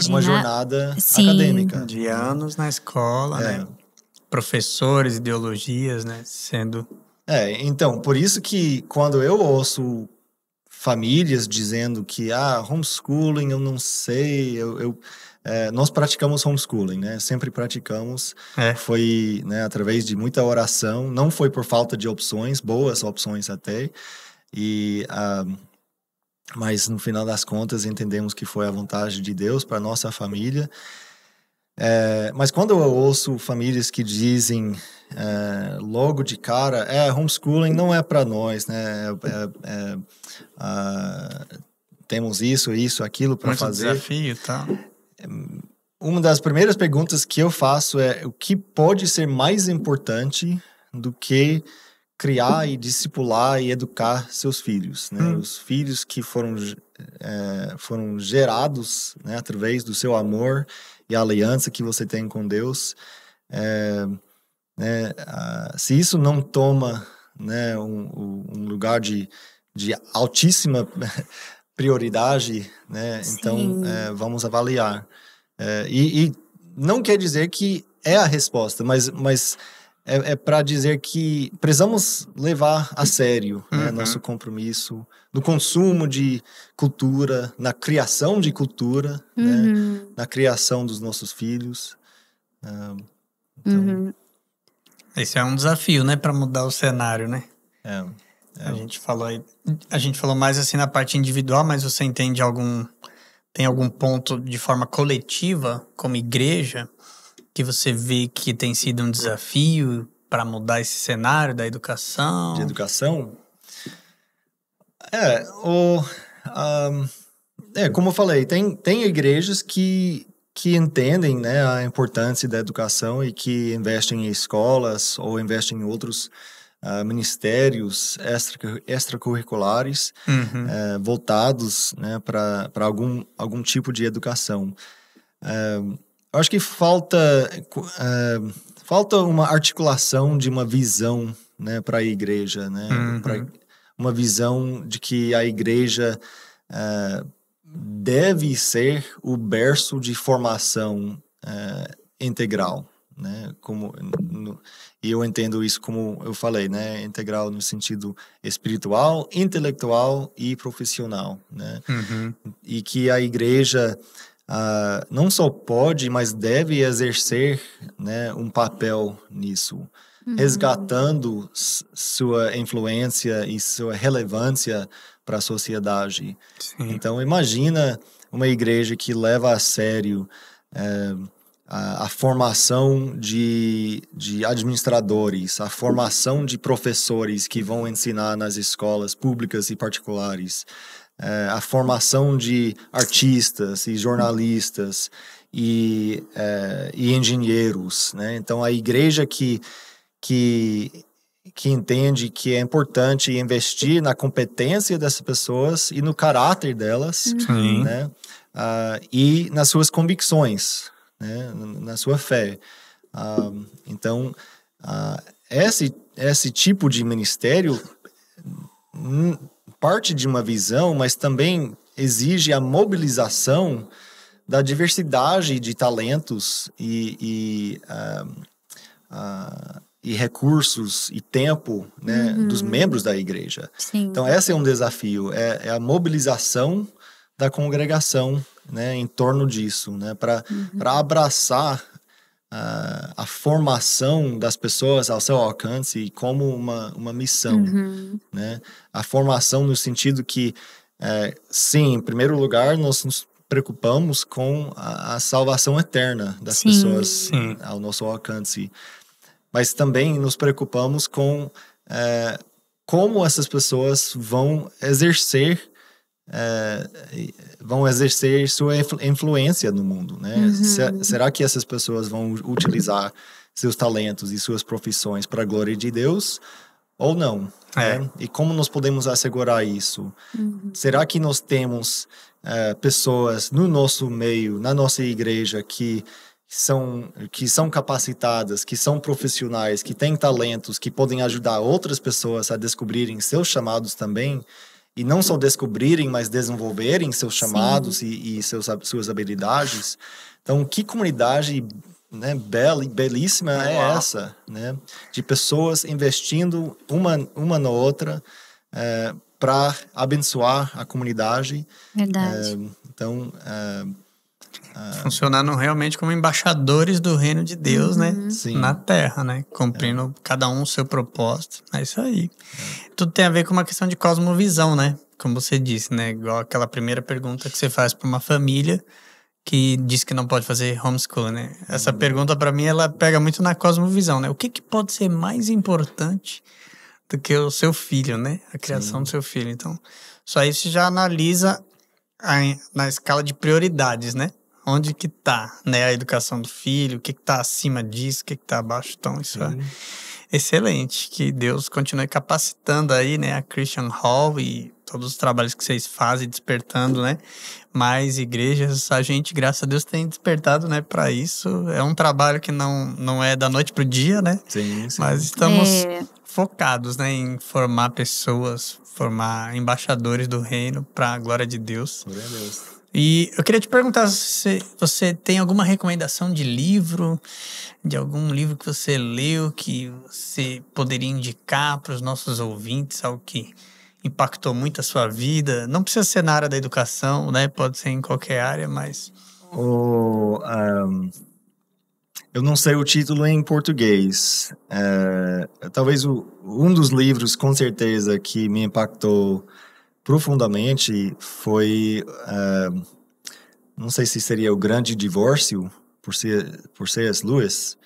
uma jornada acadêmica. De anos na escola, né? Professores, ideologias, né? Sendo... Então, por isso que quando eu ouço famílias dizendo que homeschooling, eu não sei, nós praticamos homeschooling, né? Sempre praticamos. Foi, né, através de muita oração, não foi por falta de opções, boas opções até, mas no final das contas entendemos que foi a vontade de Deus para nossa família. Mas quando eu ouço famílias que dizem logo de cara, homeschooling não é para nós, né? Temos isso, aquilo para fazer. Muito desafio, tá? Uma das primeiras perguntas que eu faço é o que pode ser mais importante do que criar e discipular e educar seus filhos, né? Os filhos que foram gerados, né, através do seu amor e a aliança que você tem com Deus. Se isso não toma, né, um lugar de altíssima prioridade, né? Então vamos avaliar. E não quer dizer que é a resposta, mas é para dizer que precisamos levar a sério, né, nosso compromisso no consumo de cultura, na criação de cultura, né, na criação dos nossos filhos. Então... Esse é um desafio, né, para mudar o cenário, né? A gente falou mais assim na parte individual, mas você tem algum ponto de forma coletiva, como igreja, que você vê que tem sido um desafio para mudar esse cenário da educação? De educação? Como eu falei, tem igrejas que entendem, né, a importância da educação e que investem em escolas ou investem em outros ministérios extracurriculares voltados, né, para algum tipo de educação. Eu acho que falta uma articulação de uma visão, né, para a igreja, né? Uma visão de que a igreja deve ser o berço de formação integral, né? E eu entendo isso como eu falei, né? Integral no sentido espiritual, intelectual e profissional, né? E que a igreja não só pode, mas deve exercer, né, um papel nisso, resgatando sua influência e sua relevância para a sociedade. Sim. Então, imagina uma igreja que leva a sério a formação de administradores, a formação de professores que vão ensinar nas escolas públicas e particulares, a formação de artistas e jornalistas e engenheiros, né? Então, a igreja que entende que é importante investir na competência dessas pessoas e no caráter delas, Sim. né? E nas suas convicções, né? Na sua fé. Então, esse tipo de ministério parte de uma visão, mas também exige a mobilização da diversidade de talentos e recursos e tempo, né, dos membros da igreja. Sim. Então, esse é um desafio, é a mobilização da congregação, né, em torno disso, né, para abraçar a formação das pessoas ao seu alcance como uma missão, né? A formação no sentido que, sim, em primeiro lugar, nós nos preocupamos com a salvação eterna das pessoas ao nosso alcance, mas também nos preocupamos com como essas pessoas vão exercer sua influência no mundo, né? Será que essas pessoas vão utilizar seus talentos e suas profissões para a glória de Deus ou não? Né? E como nós podemos assegurar isso? Será que nós temos pessoas no nosso meio, na nossa igreja, que são capacitadas, que são profissionais, que têm talentos, que podem ajudar outras pessoas a descobrirem seus chamados também? E não só descobrirem, mas desenvolverem seus chamados e suas habilidades. Então, que comunidade, né, belíssima é essa, né? De pessoas investindo uma na outra para abençoar a comunidade. Verdade. Então, funcionando realmente como embaixadores do reino de Deus, né? Sim. Na terra, né? Cumprindo cada um o seu propósito. É isso aí. Tudo tem a ver com uma questão de cosmovisão, né? Como você disse, né? Igual aquela primeira pergunta que você faz para uma família que diz que não pode fazer homeschooling, né? Essa pergunta, para mim, ela pega muito na cosmovisão, né? O que pode ser mais importante do que o seu filho, né? A criação do seu filho. Então, só aí você já analisa na escala de prioridades, né? Onde que tá, né, a educação do filho, o que tá acima disso, o que tá abaixo. Então, isso é excelente. Que Deus continue capacitando aí, né, a Christian Hall e todos os trabalhos que vocês fazem, despertando, né, mais igrejas. A gente, graças a Deus, tem despertado, né, para isso. É um trabalho que não é da noite pro dia, né? Sim. Mas estamos focados, né, em formar pessoas, formar embaixadores do reino para a glória de Deus. Glória a Deus. E eu queria te perguntar se você tem alguma recomendação de livro, de algum livro que você leu, que você poderia indicar para os nossos ouvintes, algo que impactou muito a sua vida. Não precisa ser na área da educação, né? Pode ser em qualquer área, mas... Eu não sei o título em português. Talvez um dos livros, com certeza, que me impactou profundamente foi, não sei se seria O Grande Divórcio, por C.S. Lewis.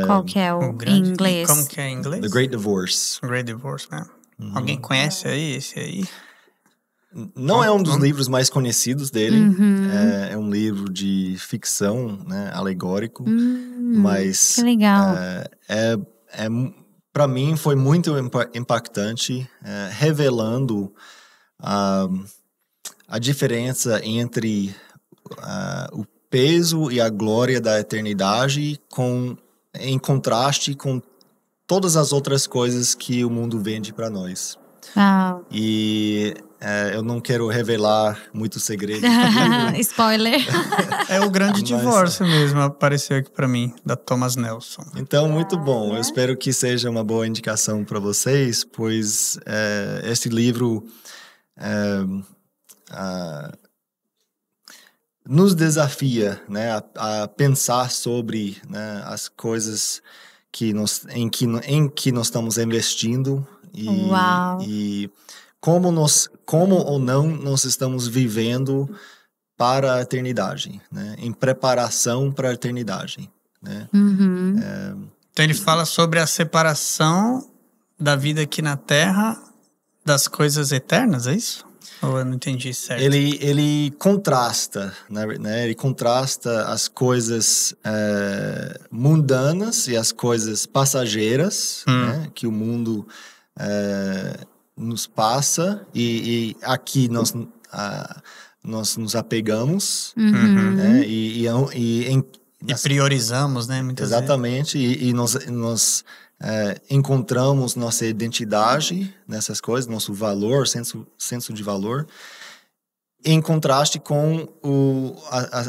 Qual que é em inglês? Como que é em inglês? The Great Divorce. Great Divorce, né? Alguém conhece aí esse aí? Não é um dos livros mais conhecidos dele. É um livro de ficção, né, alegórico. Mas que legal. Para mim foi muito impactante, revelando a diferença entre o peso e a glória da eternidade em contraste com todas as outras coisas que o mundo vende para nós. E eu não quero revelar muito segredo. Spoiler. É O Grande Divórcio mesmo, apareceu aqui para mim, da Thomas Nelson. Então, muito bom. Eu espero que seja uma boa indicação para vocês, pois esse livro nos desafia, né, a pensar sobre, né, as coisas em que nós estamos investindo Uau. e como ou não nós estamos vivendo para a eternidade, né, em preparação para a eternidade, né. Uhum. Então ele fala sobre a separação da vida aqui na Terra das coisas eternas, é isso? Ou eu não entendi certo? Ele contrasta, né? Ele contrasta as coisas mundanas e as coisas passageiras, né? Que o mundo nos passa e aqui nós nos apegamos, né? E priorizamos, né? Muitas exatamente, e nós encontramos nossa identidade nessas coisas, nosso valor, senso de valor, em contraste com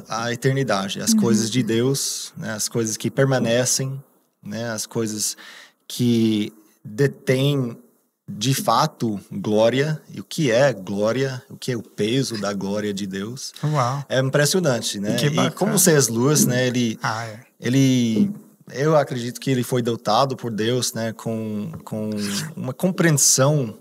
a eternidade, as coisas de Deus, né, as coisas que permanecem, né, as coisas que detêm de fato glória. E o que é glória? O que é o peso da glória de Deus? Uau. É impressionante, né? Que bacana. E como C.S. Lewis, né, eu acredito que ele foi dotado por Deus, né, com uma compreensão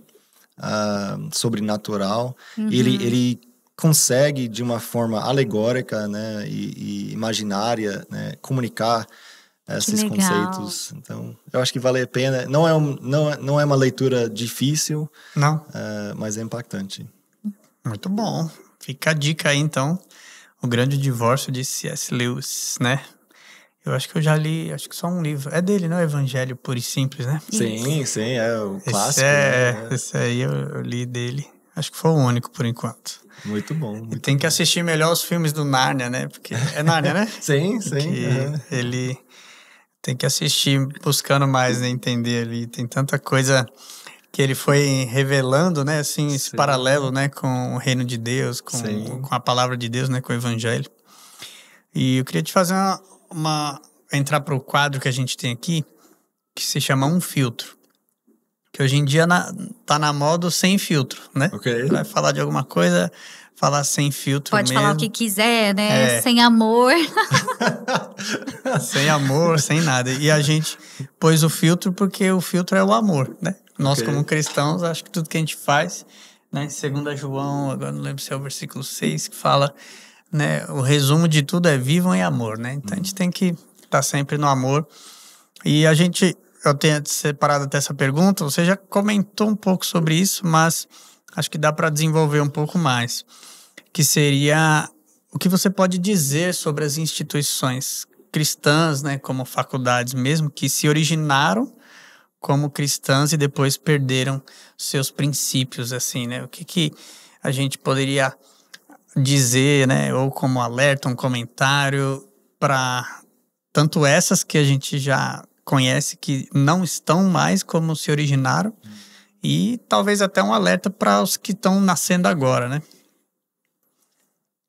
sobrenatural. Ele consegue, de uma forma alegórica, né, e imaginária, né, comunicar esses conceitos. Então, eu acho que vale a pena. Não é uma leitura difícil, não, mas é impactante. Muito bom. Fica a dica aí, então. O Grande Divórcio de C.S. Lewis, né? Eu acho que eu já li, acho que só um livro. É dele, não é? Evangelho Puro e Simples, né? Sim, é o clássico. Esse aí eu li dele. Acho que foi o único, por enquanto. Muito bom. E tem que assistir melhor os filmes do Nárnia, né? Porque é Nárnia, né? sim. Ele tem que assistir buscando mais, né? Entender ali. Tem tanta coisa que ele foi revelando, né? Assim, esse paralelo, né? Com o reino de Deus, com a palavra de Deus, né? Com o Evangelho. E eu queria te fazer entrar para o quadro que a gente tem aqui, que se chama Um Filtro. Que hoje em dia tá na moda sem filtro, né? Ok. Vai falar de alguma coisa, falar sem filtro Pode mesmo. falar o que quiser, né? Sem amor. Sem amor, sem nada. E a gente pôs o filtro porque o filtro é o amor, né? Nós, como cristãos, acho que tudo que a gente faz, né? 2 João, agora não lembro se é o versículo 6, que fala, né? O resumo de tudo é vivam em amor, né? Então a gente tem que estar sempre no amor. E eu tenho separado até essa pergunta, você já comentou um pouco sobre isso, mas acho que dá para desenvolver um pouco mais, que seria o que você pode dizer sobre as instituições cristãs, né, como faculdades mesmo, que se originaram como cristãs e depois perderam seus princípios, assim, né? O que a gente poderia dizer, né, ou como alerta, um comentário para tanto essas que a gente já conhece que não estão mais como se originaram e talvez até um alerta para os que estão nascendo agora, né?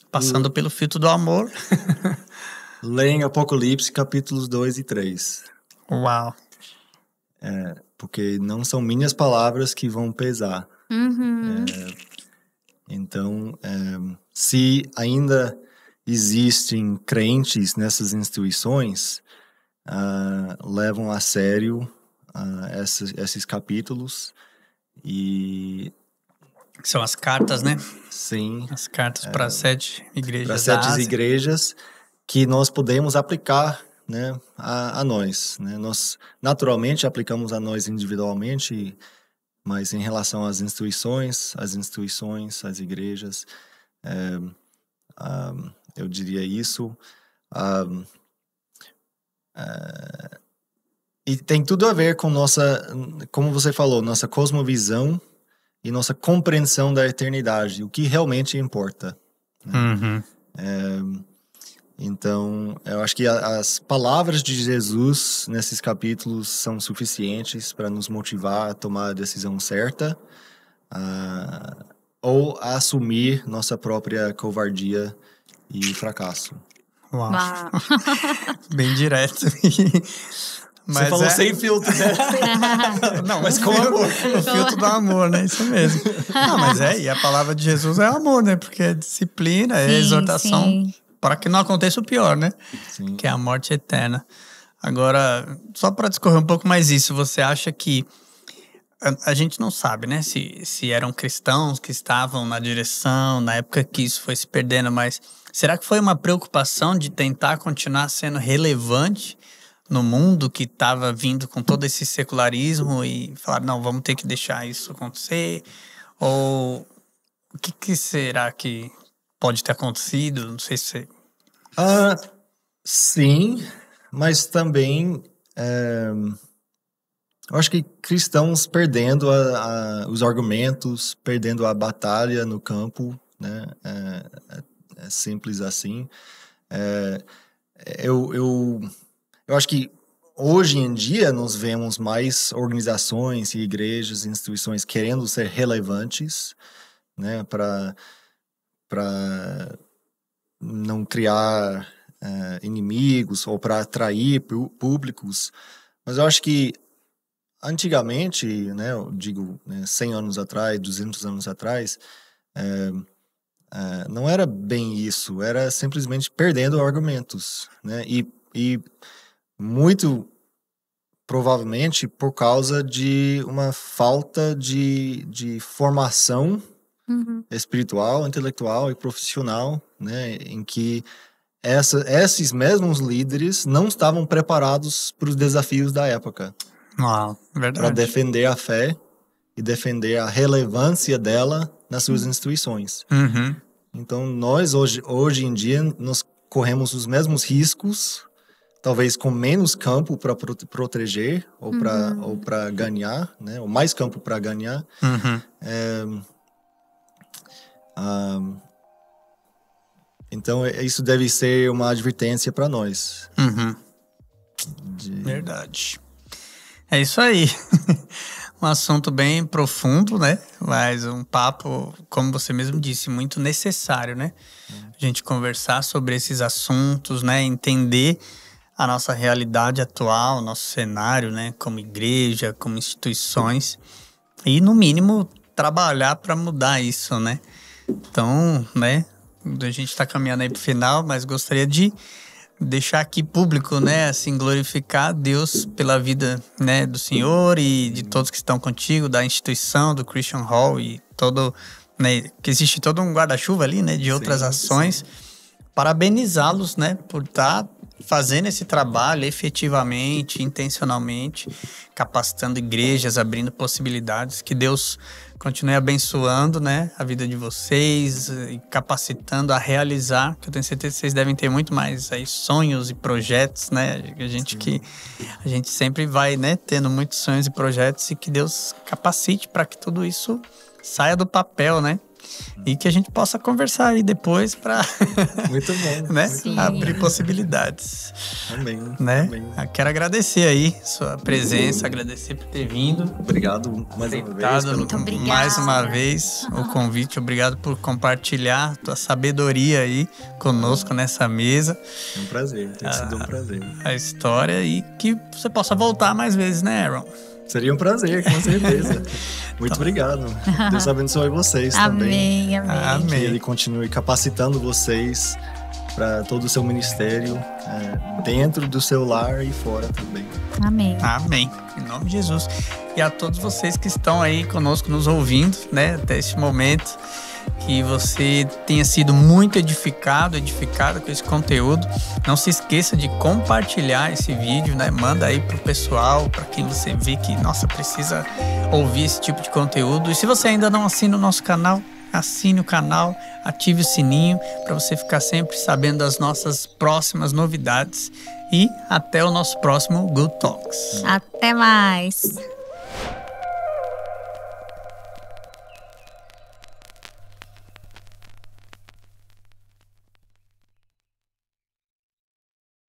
Passando pelo filtro do amor. Leem Apocalipse capítulos 2 e 3. Uau! Porque não são minhas palavras que vão pesar. Então, se ainda existem crentes nessas instituições, levam a sério esses capítulos e... São as cartas, né? Sim. As cartas para 7 igrejas para 7 igrejas que nós podemos aplicar, né, a nós. Né? Nós naturalmente aplicamos a nós individualmente, mas em relação às instituições, às igrejas, eu diria isso. E tem tudo a ver com como você falou, nossa cosmovisão e nossa compreensão da eternidade, o que realmente importa. Né? Então, eu acho que as palavras de Jesus nesses capítulos são suficientes para nos motivar a tomar a decisão certa ou a assumir nossa própria covardia e fracasso. Uau. Bem direto. Você falou sem filtro, né? Não, mas com amor. O filtro do amor, né? Isso mesmo. Não, mas e a palavra de Jesus é amor, né? Porque é disciplina, é exortação para que não aconteça o pior, né? Sim. Que é a morte eterna. Agora, só para discorrer um pouco mais isso, você acha que a gente não sabe, né? Se eram cristãos que estavam na direção, na época que isso foi se perdendo, mas será que foi uma preocupação de tentar continuar sendo relevante no mundo que estava vindo com todo esse secularismo e falar, não, vamos ter que deixar isso acontecer? Ou o que será que pode ter acontecido? Não sei se... Sim, mas também eu acho que cristãos perdendo os argumentos, perdendo a batalha no campo, né? É simples assim. Eu acho que hoje em dia nós vemos mais organizações e igrejas, instituições querendo ser relevantes, né, para não criar inimigos ou para atrair públicos. Mas eu acho que antigamente, né, eu digo, né, 100 anos atrás, 200 anos atrás, não era bem isso, era simplesmente perdendo argumentos, né, e muito provavelmente por causa de uma falta de formação espiritual, intelectual e profissional, né, em que esses mesmos líderes não estavam preparados para os desafios da época. Verdade. Para defender a fé e defender a relevância dela nas suas instituições. Então, nós, hoje em dia, nós corremos os mesmos riscos, talvez com menos campo para proteger ou para ganhar, né? Ou mais campo para ganhar. Então, isso deve ser uma advertência para nós. Verdade. É isso aí. Um assunto bem profundo, né? Mas um papo, como você mesmo disse, muito necessário, né? A gente conversar sobre esses assuntos, né? Entender a nossa realidade atual, nosso cenário, né? Como igreja, como instituições. E, no mínimo, trabalhar para mudar isso, né? Então, né? A gente está caminhando aí para o final, mas gostaria de deixar aqui público, né, assim, glorificar Deus pela vida, né, do Senhor e de todos que estão contigo, da instituição, do Christian Hall e todo, né, que existe todo um guarda-chuva ali, né, de outras ações. Parabenizá-los, né, por estar fazendo esse trabalho efetivamente, intencionalmente, capacitando igrejas, abrindo possibilidades, que Deus continue abençoando, né, a vida de vocês e capacitando a realizar, que eu tenho certeza que vocês devem ter muito mais aí sonhos e projetos, né, a gente sempre vai, né, tendo muitos sonhos e projetos e que Deus capacite para que tudo isso saia do papel, né, e que a gente possa conversar aí depois para muito bom, né? Muito abrir bom. Possibilidades. Amém. Né? Amém. Eu quero agradecer aí sua presença, agradecer por ter vindo. Obrigado mais uma vez. Muito obrigada. Mais uma vez o convite. Obrigado por compartilhar a tua sabedoria aí conosco nessa mesa. É um prazer, tem sido um prazer. A história e que você possa voltar mais vezes, né, Aaron? Seria um prazer, com certeza. Muito obrigado. Deus abençoe vocês também. Amém. Que Ele continue capacitando vocês para todo o seu ministério, dentro do seu lar e fora também. Amém. Amém. Em nome de Jesus. E a todos vocês que estão aí conosco, nos ouvindo, né, até este momento, que você tenha sido muito edificada com esse conteúdo. Não se esqueça de compartilhar esse vídeo, né? Manda aí pro pessoal, para quem você vê que, nossa, precisa ouvir esse tipo de conteúdo. E se você ainda não assina o nosso canal, assine o canal, ative o sininho para você ficar sempre sabendo das nossas próximas novidades. E até o nosso próximo Good Talks. Até mais.